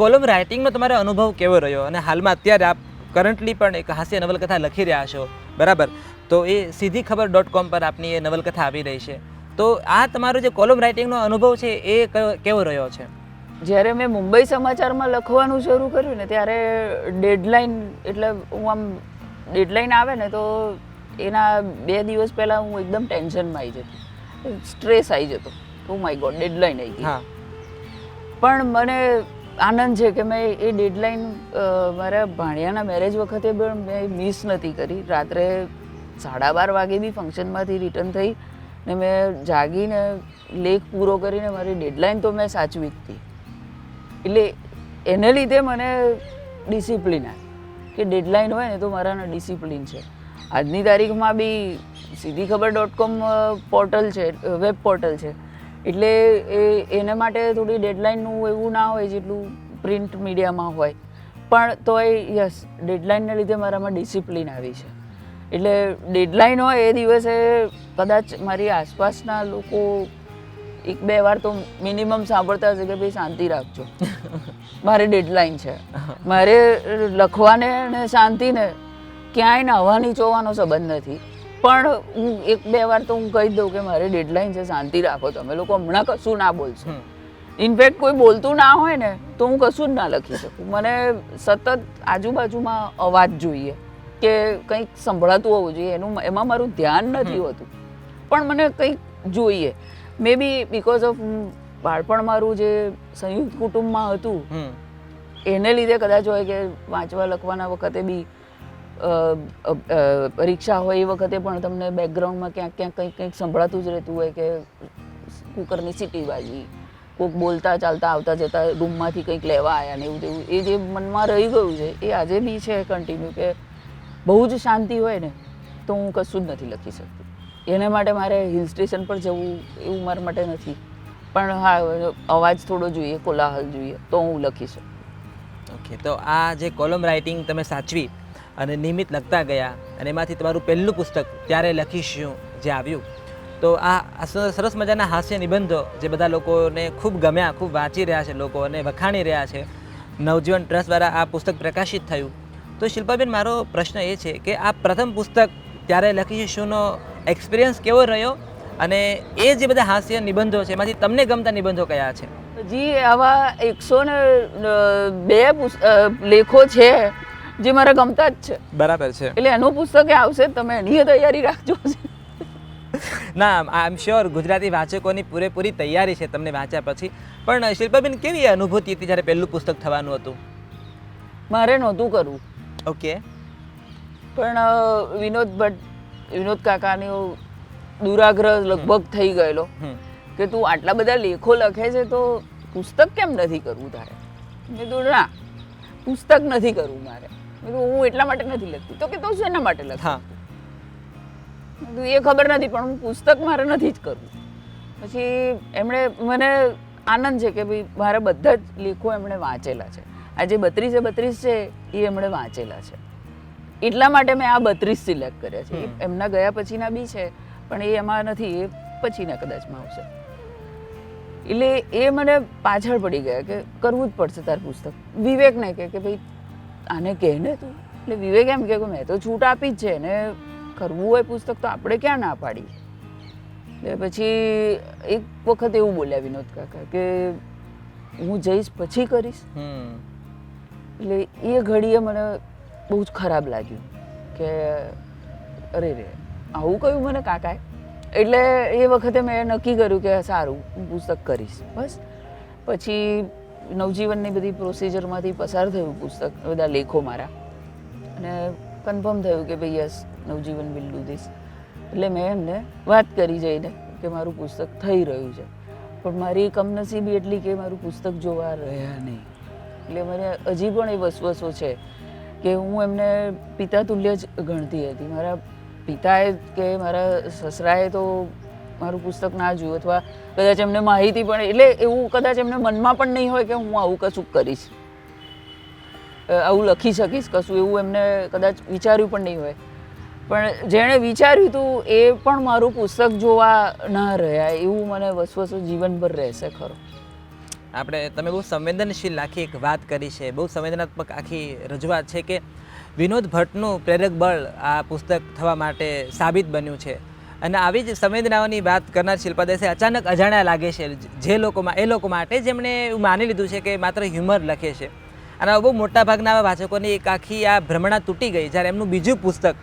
S1: કોલમ રાઇટિંગનો તમારો અનુભવ કેવો રહ્યો? અને હાલમાં અત્યારે આપ કરન્ટલી પણ એક હાસ્ય નવલકથા લખી રહ્યા છો, બરાબર? તો એ સીધીખબર.com પર આપની એ નવલકથા આવી રહી છે. તો આ તમારો જે કોલમ રાઇટિંગનો અનુભવ છે એ કેવો રહ્યો છે?
S2: જ્યારે મેં મુંબઈ સમાચારમાં લખવાનું શરૂ કર્યું ને ત્યારે ડેડલાઇન, એટલે હું આમ ડેડલાઇન આવે ને તો એના 2 દિવસ પહેલાં હું એકદમ ટેન્શનમાં આવી જતી, સ્ટ્રેસ આવી જતો. ઓ માય ગોડ, ડેડલાઇન આવી ગઈ. પણ મને આનંદ છે કે મેં એ ડેડલાઇન મારા ભાણિયાના મેરેજ વખતે પણ મેં મિસ નથી કરી. રાત્રે 12:30 વાગે બી ફંક્શનમાંથી રિટર્ન થઈ ને મેં જાગીને લેખ પૂરો કરીને મારી ડેડલાઇન તો મેં સાચવી હતી. એટલે એને લીધે મને ડિસિપ્લિન આવે કે ડેડલાઇન હોય ને તો મારાના ડિસિપ્લિન છે. આજની તારીખમાં બી સીધીખબર.com પોર્ટલ છે, વેબ પોર્ટલ છે, એટલે એને માટે થોડી ડેડલાઇનનું એવું ના હોય જેટલું પ્રિન્ટ મીડિયામાં હોય. પણ તોય યસ, ડેડલાઇનને લીધે મારામાં ડિસિપ્લિન આવી છે. એટલે ડેડલાઇન હોય એ દિવસે કદાચ મારી આસપાસના લોકો 1-2 વાર તો મિનિમમ સાંભળતા હશે કે ભાઈ શાંતિ રાખજો, મારે ડેડલાઇન છે. મારે લખવાને ને શાંતિને ક્યાંય નાહવાની ચોવાનો સંબંધ નથી. પણ હું 1-2 વાર તો હું કહી દઉં કે મારે ડેડલાઇન છે, શાંતિ રાખો, તમે લોકો હમણાં કશું ના બોલશો. ઇનફેક્ટ કોઈ બોલતું ના હોય ને તો હું કશું જ ના લખી શકું. મને સતત આજુબાજુમાં અવાજ જોઈએ કે કંઈક સંભળાતું હોવું જોઈએ. એમાં મારું ધ્યાન નથી હોતું પણ મને કંઈક જોઈએ. મે બી બિકોઝ ઓફ બાળપણ મારું જે સંયુક્ત કુટુંબમાં હતું એને લીધે કદાચ હોય કે વાંચવા લખવાના વખતે બી પરીક્ષા હોય એ વખતે પણ તમને બેકગ્રાઉન્ડમાં ક્યાંક ક્યાંક કંઈક સંભળાતું જ રહેતું હોય કે કુકરની સીટી વાગી, કોઈક બોલતા ચાલતા આવતા જતા રૂમમાંથી કંઈક લેવા આવ્યા ને એવું તેવું. એ જે મનમાં રહી ગયું છે એ આજે બી છે કન્ટિન્યુ કે બહુ જ શાંતિ હોય ને તો હું કશું જ નથી લખી શકતી. એના માટે મારે હિલ સ્ટેશન પર જવું એવું મારા માટે નથી, પણ હા અવાજ થોડો જોઈએ, કોલાહલ જોઈએ તો હું લખી શકું.
S1: ઓકે, તો આ જે કોલમ રાઇટિંગ તમે સાચવી અને નિયમિત લખતા ગયા અને એમાંથી તમારું પહેલું પુસ્તક ત્યારે લખીશું જે આવ્યું, તો આ સરસ મજાના હાસ્ય નિબંધો જે બધા લોકોને ખૂબ ગમ્યા, ખૂબ વાંચી રહ્યા છે લોકો અને વખાણી રહ્યા છે, નવજીવન ટ્રસ્ટ દ્વારા આ પુસ્તક પ્રકાશિત થયું. તો શિલ્પાબેન, મારો પ્રશ્ન એ છે કે આ પ્રથમ પુસ્તક ત્યારે લખીશુંનો એક્સપિરિયન્સ કેવો રહ્યો અને એ જે બધા હાસ્ય નિબંધો છે એમાંથી તમને ગમતા નિબંધો કયા છે?
S2: જી, આવા 102 લેખો છે જે મારા ગમતા જ છે.
S1: બરાબર છે.
S2: એટલે એનું પુસ્તક આવશે, તમે એની તૈયારી રાખજો.
S1: ના, આઈ એમ શ્યોર ગુજરાતી વાચકોની પૂરેપૂરી તૈયારી છે તમને વાંચ્યા પછી. પણ શિલ્પાબેન, કેવી અનુભૂતિ હતી જ્યારે પહેલું પુસ્તક થવાનું હતું?
S2: મારે નહોતું કરવું.
S1: ઓકે.
S2: પણ વિનોદ કાકાનો દુરાગ્રહ લગભગ થઈ ગયેલો કે તું આટલા બધા લેખો લખે છે તો પુસ્તક કેમ નથી કરવું તારે? મેં કીધું ના, પુસ્તક નથી કરવું મારે. મેં કીધું હું એટલા માટે નથી લખતી. તો કે તું શેના માટે લખતી? એ ખબર નથી, પણ હું પુસ્તક મારે નથી જ કરવું. પછી એમણે મને આનંદ છે કે ભાઈ મારા બધા જ લેખો એમણે વાંચેલા છે. આ જે 32 છે એ એમણે વાંચેલા છે, એટલા માટે મેં આ 32 સિલેક્ટ કર્યા છે. એમના ગયા પછીના બી છે પણ એ એમાં નથી, એ પછીના કદાચમાં આવશે. એટલે એ મને પાછળ પડી ગયા કે કરવું જ પડશે તાર પુસ્તક. વિવેકને કે ભાઈ આને કહે ને તું. એટલે વિવેક એમ કે મેં તો છૂટ આપી જ છે ને, કરવું હોય પુસ્તક તો આપણે ક્યાં ના પાડી. એટલે પછી એક વખત એવું બોલ્યા વિનોદ કાકા કે હું જઈશ પછી કરીશ. એટલે એ ઘડીએ મને બહુ જ ખરાબ લાગ્યું કે અરે રે આવું કહ્યું મને કાકાએ. એટલે એ વખતે મેં નક્કી કર્યું કે સારું હું પુસ્તક કરીશ બસ. પછી નવજીવનની બધી પ્રોસિજરમાંથી પસાર થયું પુસ્તક, બધા લેખો મારા, અને કન્ફર્મ થયું કે ભાઈ yes Navjivan will do this. એટલે મેં એમને વાત કરી જઈને કે મારું પુસ્તક થઈ રહ્યું છે, પણ મારી કમનસીબી એટલી કે મારું પુસ્તક જોવા રહ્યા નહીં. એટલે મને હજી પણ એ વસવસો છે કે હું એમને પિતા તુલ્ય જ ગણતી હતી. મારા પિતાએ કે મારા સસરાએ તો મારું પુસ્તક ના જોયું, અથવા કદાચ એમને માહિતી પણ, એટલે એવું કદાચ એમને મનમાં પણ નહીં હોય કે હું આવું કશું કરીશ, આવું લખી શકીશ કશું, એવું એમને કદાચ વિચાર્યું પણ નહીં હોય. પણ જેણે વિચાર્યું હતું એ પણ મારું પુસ્તક જોવા ના રહ્યા, એવું મને વસવસો જીવનભર રહેશે ખરો.
S1: તમે બહુ સંવેદનશીલ આખી એક વાત કરી છે, બહુ સંવેદનાત્મક આખી રજૂઆત છે કે વિનોદ ભટ્ટનું પ્રેરક બળ આ પુસ્તક થવા માટે સાબિત બન્યું છે. અને આવી જ સંવેદનાઓની વાત કરનાર શિલ્પા દેસાઈ અચાનક અજાણ્યા લાગે છે એ લોકો માટે જેમણે એવું માની લીધું છે કે માત્ર હ્યુમર લખે છે. અને બહુ મોટા ભાગના આવા વાચકોની એક આખી આ ભ્રમણા તૂટી ગઈ જ્યારે એમનું બીજું પુસ્તક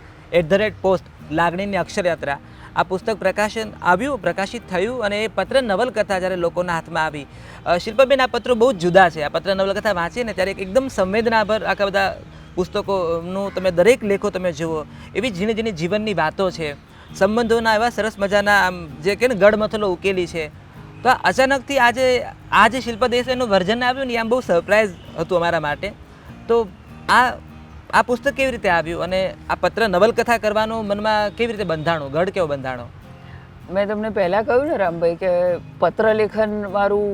S1: @પોસ્ટ લાગણીની અક્ષરયાત્રા, આ પુસ્તક પ્રકાશિત થયું અને એ પત્ર નવલકથા જ્યારે લોકોના હાથમાં આવી. શિલ્પાબેન, આ પત્રો બહુ જ જુદા છે. આ પત્ર નવલકથા વાંચીએ ને ત્યારે એકદમ સંવેદનાભર આખા બધા પુસ્તકોનું તમે દરેક લેખો તમે જુઓ, એવી ઝીણી ઝીણી જીવનની વાતો છે, સંબંધોના એવા સરસ મજાના આમ જે કે ને ગડમથલો ઉકેલી છે. તો અચાનકથી આ જે શિલ્પા દેસાઈનું વર્ઝન આવ્યું ને આમ બહુ સરપ્રાઈઝ હતું અમારા માટે. તો આ પુસ્તક કેવી રીતે આવ્યું અને આ પત્ર નવલકથા કરવાનું મનમાં કેવી રીતે બંધાણો, ગઢ કેવો બંધાણો?
S2: મેં તમને પહેલા કહ્યું ને રામભાઈ કે પત્ર લેખન મારું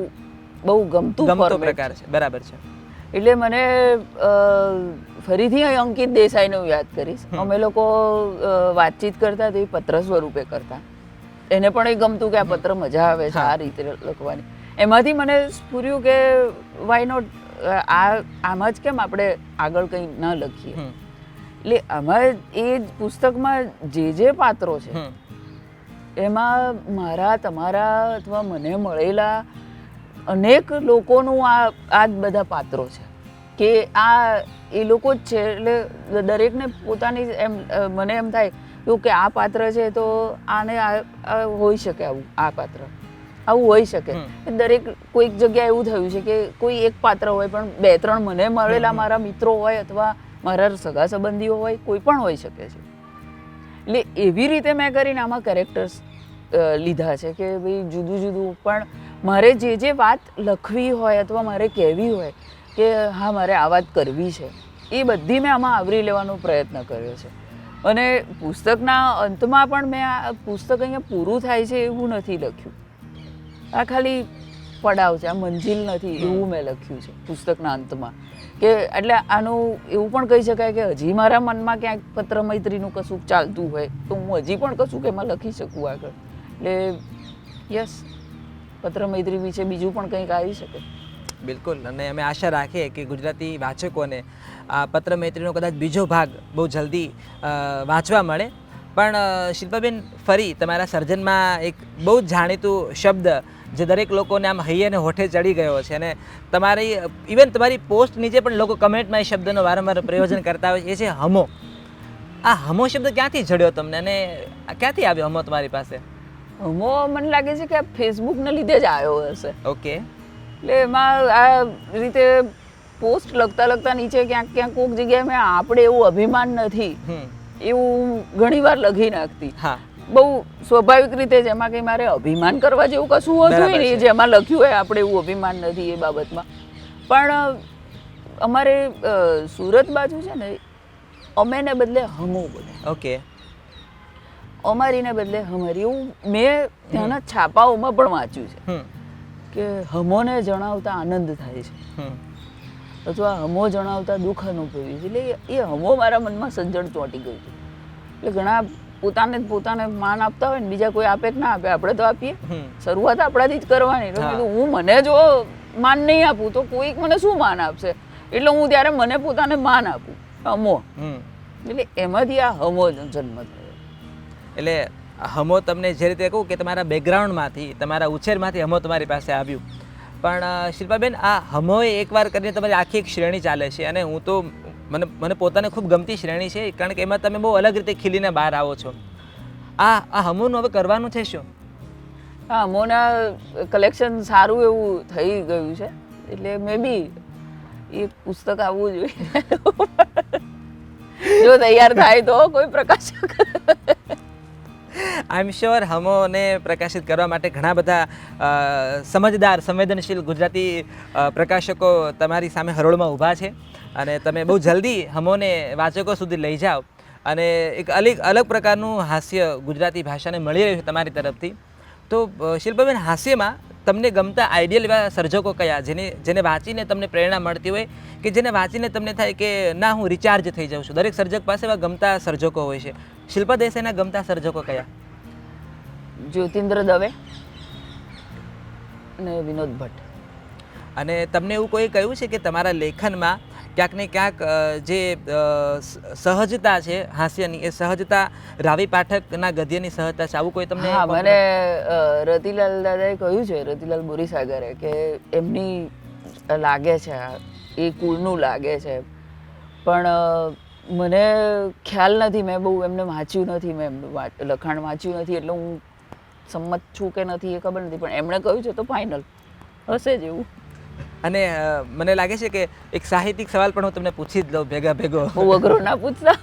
S2: બહુ ગમતો
S1: પ્રકાર છે. બરાબર છે.
S2: એટલે મને ફરીથી અહીં અંકિત દેસાઈનું યાદ કરીશ. અમે લોકો વાતચીત કરતા તો એ પત્ર સ્વરૂપે કરતા. એને પણ એ ગમતું કે આ પત્ર મજા આવે છે આ રીતે લખવાની. એમાંથી મને સ્ફુર્યું કે વાય નોટ આમાં જ કેમ આપણે આગળ કંઈ ન લખીએ. એટલે આમાં એ પુસ્તકમાં જે પાત્રો છે એમાં મારા, તમારા અથવા મને મળેલા અનેક લોકોનું આ જ બધા પાત્રો છે કે આ એ લોકો જ છે. એટલે દરેકને પોતાની એમ મને એમ થાય કે આ પાત્ર છે તો આને હોઈ શકે, આ પાત્ર આવું હોઈ શકે. દરેક કોઈક જગ્યાએ એવું થયું છે કે કોઈ એક પાત્ર હોય પણ 2-3 મને મળેલા મારા મિત્રો હોય અથવા મારા સગા સંબંધીઓ હોય, કોઈ પણ હોઈ શકે છે. એટલે એવી રીતે મેં કરીને આમાં કેરેક્ટર્સ લીધા છે કે ભાઈ જુદું જુદું, પણ મારે જે વાત લખવી હોય અથવા મારે કહેવી હોય કે હા મારે આ વાત કરવી છે, એ બધી મેં આમાં આવરી લેવાનો પ્રયત્ન કર્યો છે. અને પુસ્તકના અંતમાં પણ મેં આ પુસ્તક અહીંયા પૂરું થાય છે એવું નથી લખ્યું. આ ખાલી પડાવ છે, આ મંજિલ નથી એવું મેં લખ્યું છે પુસ્તકના અંતમાં. કે એટલે આનું એવું પણ કહી શકાય કે હજી મારા મનમાં ક્યાંક પત્ર મૈત્રીનું કશુંક ચાલતું હોય તો હું હજી પણ કશુંક એમાં લખી શકું આગળ. એટલે યસ, પત્ર મૈત્રી વિશે બીજું પણ કંઈક આવી શકે.
S1: બિલકુલ. અને અમે આશા રાખીએ કે ગુજરાતી વાચકોને આ પત્ર મૈત્રીનો કદાચ બીજો ભાગ બહુ જલ્દી વાંચવા મળે. પણ શિલ્પાબેન, ફરી તમારા સર્જનમાં એક બહુ જ જાણીતું શબ્દ જે દરેક લોકોને આમ હૈયે અને હોઠે ચડી ગયો છે, અને તમારી ઇવન તમારી પોસ્ટ નીચે પણ લોકો કમેન્ટમાં એ શબ્દનો વારંવાર પ્રયોજન કરતા હોય છે, એ છે હમો. આ હમો શબ્દ ક્યાંથી જડ્યો તમને અને ક્યાંથી આવ્યો હમો તમારી પાસે?
S2: હમો મને લાગે છે કે આ ફેસબુકને લીધે જ આવ્યો હશે.
S1: ઓકે.
S2: એટલે એમાં આ રીતે પોસ્ટ લખતા લખતા નીચે ક્યાંક ક્યાંક કોઈક જગ્યાએ મેં આપણે એવું અભિમાન નથી એવું ઘણીવાર લખી નાખતી.
S1: હા,
S2: બહુ સ્વાભાવિક રીતે જ એમાં કંઈ મારે અભિમાન કરવા જેવું કશું હોતું નહીં. જેમાં લખ્યું હોય આપણે એવું અભિમાન નથી એ બાબતમાં. પણ અમારે સુરત બાજુ છે ને અમેને બદલે હમો બોલે.
S1: ઓકે.
S2: અમારીને બદલે હમારી, એવું મેં ત્યાંના છાપાઓમાં પણ વાંચ્યું છે કે હમોને જણાવતા આનંદ થાય છે અથવા હમો જણાવતા દુઃખ અનુભવ્યું છે. એટલે એ હમો મારા મનમાં સજ્જડ ચોંટી ગયું છે. એટલે ઘણા પોતાને માન આપતા હોય ને બીજા કોઈ આપે કે ના આપે, આપણે તો આપીએ. શરૂઆત આપણાથી જ કરવાની. એટલે કીધું હું મને જો માન નહીં આપું તો કોઈક મને શું માન આપશે, એટલે હું ત્યારે મને પોતાને માન આપું. હમો એટલે એમાંથી આ હમો જન્મ થયો.
S1: એટલે હમો તમને જે રીતે કહું કે તમારા બેકગ્રાઉન્ડમાંથી, તમારા ઉછેરમાંથી હમો તમારી પાસે આવ્યું. પણ શિલ્પાબેન, આ હમોએ એકવાર કરીને તમારી આખી એક શ્રેણી ચાલે છે, અને હું તો મને પોતાને ખૂબ ગમતી શ્રેણી છે, કારણ કે એમાં તમે બહુ અલગ રીતે ખીલીને બહાર આવો છો. આ હમોનું હવે કરવાનું છે શું?
S2: હા, હમોના કલેક્શન સારું એવું થઈ ગયું છે. એટલે મે બી એ પુસ્તક આવવું જોઈએ. જો તૈયાર થાય તો કોઈ પ્રકાશક.
S1: આઈ એમ શ્યોર હમોને પ્રકાશિત કરવા માટે ઘણા બધા સમજદાર, સંવેદનશીલ ગુજરાતી પ્રકાશકો તમારી સામે હરોળમાં ઊભા છે, અને તમે બહુ જલ્દી હમોને વાચકો સુધી લઈ જાઓ, અને એક અલગ પ્રકારનું હાસ્ય ગુજરાતી ભાષાને મળી રહ્યું છે તમારી તરફથી. તો શિલ્પાબેન, હાસ્યમાં તમને ગમતા આઈડિયલ એવા સર્જકો કયા, જેને વાંચીને તમને પ્રેરણા મળતી હોય, કે જેને વાંચીને તમને થાય કે ના, હું રિચાર્જ થઈ જાઉં છું? દરેક સર્જક પાસે એવા ગમતા સર્જકો હોય છે. શિલ્પા દેસાઈના ગમતા સર્જકો કયા?
S2: જ્યોતિન્દ્ર દવે અને વિનોદ ભટ્ટ.
S1: અને તમને એવું કોઈ કહ્યું છે કે તમારા લેખનમાં ક્યાંક ને ક્યાંક જે સહજતા છે હાસ્યની, એ સહજતા રાવી પાઠકના ગદ્યની સહજતા છે, આવું કોઈ તમને?
S2: હા, મને રતિલાલ દાદાએ કહ્યું છે, રતિલાલ બોરીસાગરે, કે એમની લાગે છે એ કુળનું લાગે છે. પણ મને ખ્યાલ નથી, મેં બહુ એમને વાંચ્યું નથી, મેં એમનું લખાણ વાંચ્યું નથી, એટલે હું સંમત છું કે નથી એ ખબર નથી. પણ એમણે કહ્યું છે તો ફાઇનલ હશે જ એવું.
S1: અને મને લાગે છે કે એક સાહિત્યિક સવાલ પણ હું તમને પૂછી જ લઉં ભેગો.
S2: બહુ અઘરો ના પૂછતા.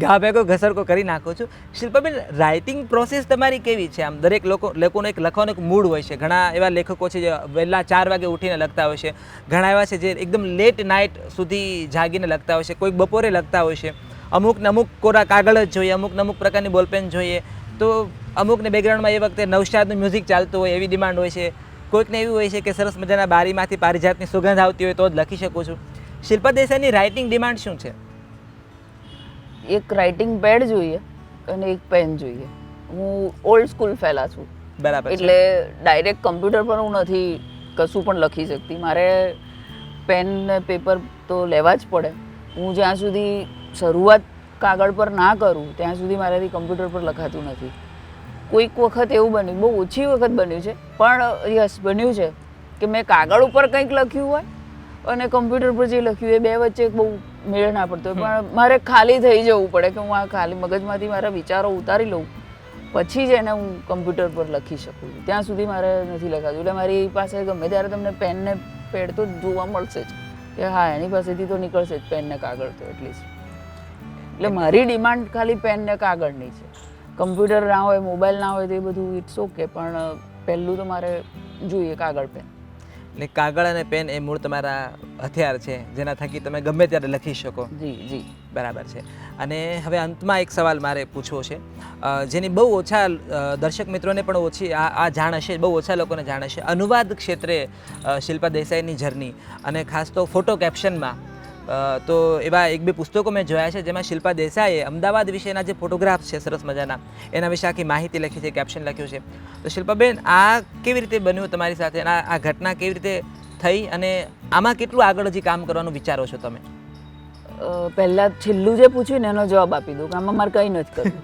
S1: ઘા ભેગો ઘસરકો કરી નાખું છું. શિલ્પાબેન, રાઇટિંગ પ્રોસેસ તમારી કેવી છે? આમ દરેક લોકોનો એક લખવાનો એક મૂડ હોય છે. ઘણા એવા લેખકો છે જે વહેલા 4 વાગે ઉઠીને લખતા હોય છે. ઘણા એવા છે જે એકદમ લેટ નાઇટ સુધી જાગીને લખતા હોય છે. કોઈક બપોરે લખતા હોય છે. અમુકને અમુક કોરા કાગળ જ જોઈએ, અમુકને અમુક પ્રકારની બોલપેન જોઈએ. તો અમુકને બેકગ્રાઉન્ડમાં એ વખતે નવશાદનું મ્યુઝિક ચાલતું હોય એવી ડિમાન્ડ હોય છે. કોઈકને એવી હોય છે કે સરસ મજાના બારીમાંથી પારિજાતની સુગંધ આવતી હોય તો જ લખી શકું છું. શિલ્પા દેસાઈની રાઇટિંગ ડિમાન્ડ શું છે?
S2: એક રાઇટિંગ પેડ જોઈએ અને એક પેન જોઈએ. હું ઓલ્ડ સ્કૂલ ફેલા છું.
S1: બરાબર.
S2: એટલે ડાયરેક્ટ કમ્પ્યુટર પર હું નથી કશું પણ લખી શકતી. મારે પેન ને પેપર તો લેવા જ પડે. હું જ્યાં સુધી શરૂઆત કાગળ પર ના કરું ત્યાં સુધી મારાથી કમ્પ્યુટર પર લખાતું નથી. કોઈક વખત એવું બન્યું, બહુ ઓછી વખત બન્યું છે, પણ યસ બન્યું છે કે મેં કાગળ ઉપર કંઈક લખ્યું હોય અને કમ્પ્યુટર પર જે લખ્યું એ બે વચ્ચે બહુ મેળ ના પડતો હોય. પણ મારે ખાલી થઈ જવું પડે કે હું આ ખાલી મગજમાંથી મારા વિચારો ઉતારી લઉં, પછી જ એને હું કમ્પ્યુટર પર લખી શકું. ત્યાં સુધી મારે નથી લખાતું. એટલે મારી પાસે ગમે ત્યારે તમને પેન ને પેડ તો જોવા મળશે જ કે હા, એની પાસેથી તો નીકળશે જ પેન ને કાગળ તો એટલીસ્ટ. એટલે મારી ડિમાન્ડ ખાલી પેન ને કાગળની છે. કમ્પ્યુટર ના હોય, મોબાઈલ ના હોય તો એ બધું ઇટ્સ ઓકે, પણ પહેલું તો મારે જોઈએ કાગળ પેન.
S1: એટલે કાગળ અને પેન એ મૂળ તમારા હથિયાર છે જેના થકી તમે ગમે ત્યારે લખી શકો.
S2: જી જી.
S1: બરાબર છે. અને હવે અંતમાં એક સવાલ મારે પૂછવો છે, જેની બહુ ઓછા દર્શક મિત્રોને પણ ઓછી આ જાણ હશે, બહુ ઓછા લોકોને જાણ હશે. અનુવાદ ક્ષેત્રે શિલ્પા દેસાઈની જર્ની, અને ખાસ તો ફોટો કેપ્શનમાં તો એવા એક બે પુસ્તકો મેં જોયા છે જેમાં શિલ્પા દેસાઈએ અમદાવાદ વિશેના જે ફોટોગ્રાફ્સ છે સરસ મજાના, એના વિશે આખી માહિતી લખી છે, કેપ્શન લખ્યું છે. તો શિલ્પાબેન, આ કેવી રીતે બન્યું તમારી સાથે, અને આ ઘટના કેવી રીતે થઈ, અને આમાં કેટલું આગળ હજી કામ કરવાનું વિચારો છો તમે?
S2: પહેલાં છેલ્લું જે પૂછ્યું ને એનો જવાબ આપી દઉં કે આમાં મારે કંઈ નથી કરવું.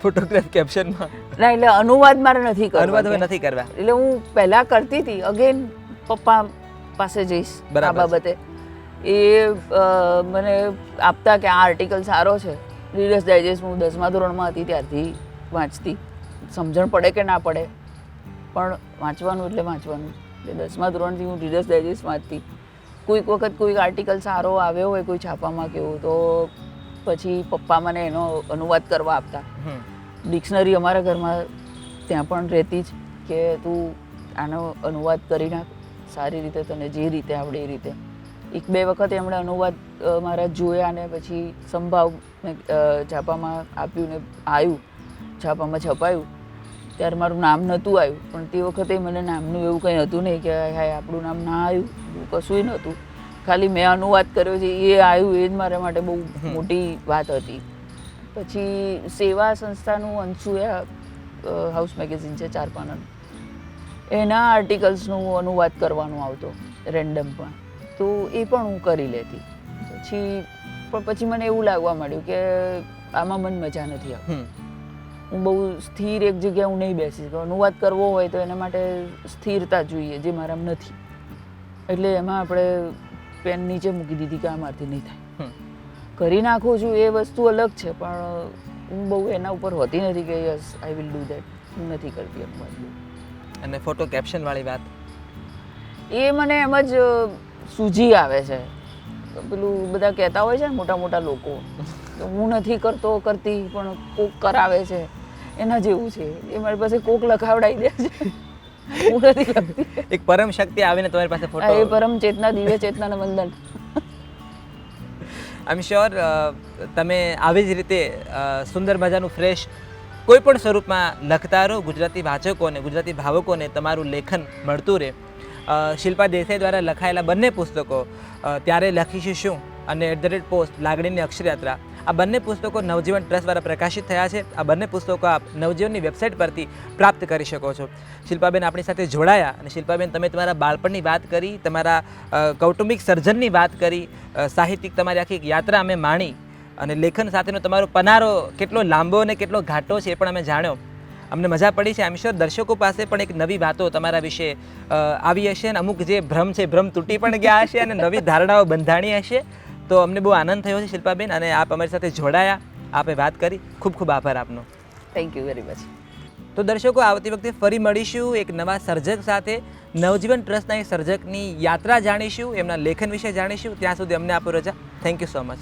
S1: ફોટોગ્રાફ કેપ્શનમાં
S2: ના, એટલે અનુવાદ મારે નથી કરવો.
S1: અનુવાદ હવે નથી કરવા.
S2: એટલે હું પહેલાં કરતી હતી, અગેન પપ્પા પાસે જઈશ આ બાબતે. એ મને આપતા કે આ આર્ટિકલ સારો છે. રીડર્સ ડાયજેસ્ટ હું 10મા ધોરણમાં હતી ત્યારથી વાંચતી, સમજણ પડે કે ના પડે પણ વાંચવાનું એટલે વાંચવાનું. એટલે 10મા ધોરણથી હું રીડર્સ ડાયજેસ્ટ વાંચતી. કોઈક વખત કોઈક આર્ટિકલ સારો આવ્યો હોય કોઈ છાપામાં કેવું, તો પછી પપ્પા મને એનો અનુવાદ કરવા આપતા. ડિક્શનરી અમારા ઘરમાં ત્યાં પણ રહેતી જ કે તું આનો અનુવાદ કરી નાખ સારી રીતે, તને જે રીતે આવડે એ રીતે. એક બે વખત એમણે અનુવાદ મારા જોયા, ને પછી સંભાવ છાપામાં આપ્યું ને આવ્યું, છાપામાં છપાયું. ત્યારે મારું નામ નહોતું આવ્યું, પણ તે વખતે મને નામનું એવું કંઈ હતું નહીં કે હાય આપણું નામ ના આવ્યું, એવું કશું નહોતું. ખાલી મેં અનુવાદ કર્યો છે એ આવ્યું, એ જ મારા માટે બહુ મોટી વાત હતી. પછી સેવા સંસ્થાનું અંશુયા હાઉસ મેગેઝિન છે 4 પાનાનું, એના આર્ટિકલ્સનું અનુવાદ કરવાનું આવતો રેન્ડમ પણ, તો એ પણ હું કરી લેતી. પછી મને એવું લાગવા માંડ્યું કે આમાં મને મજા નથી આવતી. હું બહુ સ્થિર એક જગ્યાએ હું નહીં બેસીશ. અનુવાદ કરવો હોય તો એના માટે સ્થિરતા જોઈએ, જે મારામાં નથી. એટલે એમાં આપણે પેન નીચે મૂકી દીધી કે આ મારથી નહીં થાય. કરી નાખું છું એ વસ્તુ અલગ છે, પણ હું બહુ એના ઉપર હોતી નથી કે yes I will do that. હું નથી કરતી અનુવાદ.
S1: અને ફોટો કેપ્શન વાળી વાત,
S2: એ મને એમ જ સૂઝી આવે છે. પેલું બધા કહેતા હોય છે ને મોટા મોટા લોકો, હું નથી કરતી પણ કોક કરાવે છે, એના જેવું છે. એ મારી પાસે કોક લખાવડાવી દે છે, હું નથી કરતી.
S1: એક પરમ શક્તિ આવીને તમારી પાસે ફોટો,
S2: એ પરમ ચેતના, દિવ્ય ચેતનાને વંદન.
S1: આઈ એમ શ્યોર તમે આવી જ રીતે સુંદર મજાનું ફ્રેશ કોઈ પણ સ્વરૂપમાં લખતા રહો. ગુજરાતી વાચકોને, ગુજરાતી ભાવકોને તમારું લેખન મળતું રહે. શિલ્પા દેસાઈ દ્વારા લખાયેલા બંને પુસ્તકો ત્યારે લખીશું શું અને @પોસ્ટ લાગણીની અક્ષરયાત્રા, આ બંને પુસ્તકો નવજીવન ટ્રસ્ટ દ્વારા પ્રકાશિત થયા છે. આ બંને પુસ્તકો આપ નવજીવનની વેબસાઇટ પરથી પ્રાપ્ત કરી શકો છો. શિલ્પાબેન આપણી સાથે જોડાયા, અને શિલ્પાબેન તમે તમારા બાળપણની વાત કરી, તમારા કૌટુંબિક સર્જનની વાત કરી, સાહિત્યિક તમારી આખી એક યાત્રા અમે માણી, અને લેખન સાથેનો તમારો પનારો કેટલો લાંબો અને કેટલો ઘાટો છે એ પણ અમે જાણ્યો. અમને મજા પડી છે. આઈ એમ શ્યોર દર્શકો પાસે પણ એક નવી વાતો તમારા વિશે આવી હશે, અને અમુક જે ભ્રમ છે ભ્રમ તૂટી પણ ગયા હશે, અને નવી ધારણાઓ બંધાણી હશે. તો અમને બહુ આનંદ થયો છે શિલ્પાબેન, અને આપ અમારી સાથે જોડાયા, આપે વાત કરી, ખૂબ ખૂબ આભાર આપનો.
S2: Thank you very much.
S1: તો દર્શકો, આવતી વખતે ફરી મળીશું એક નવા સર્જક સાથે. નવજીવન ટ્રસ્ટના એ સર્જકની યાત્રા જાણીશું, એમના લેખન વિશે જાણીશું. ત્યાં સુધી અમને આપો રજા. Thank you so much.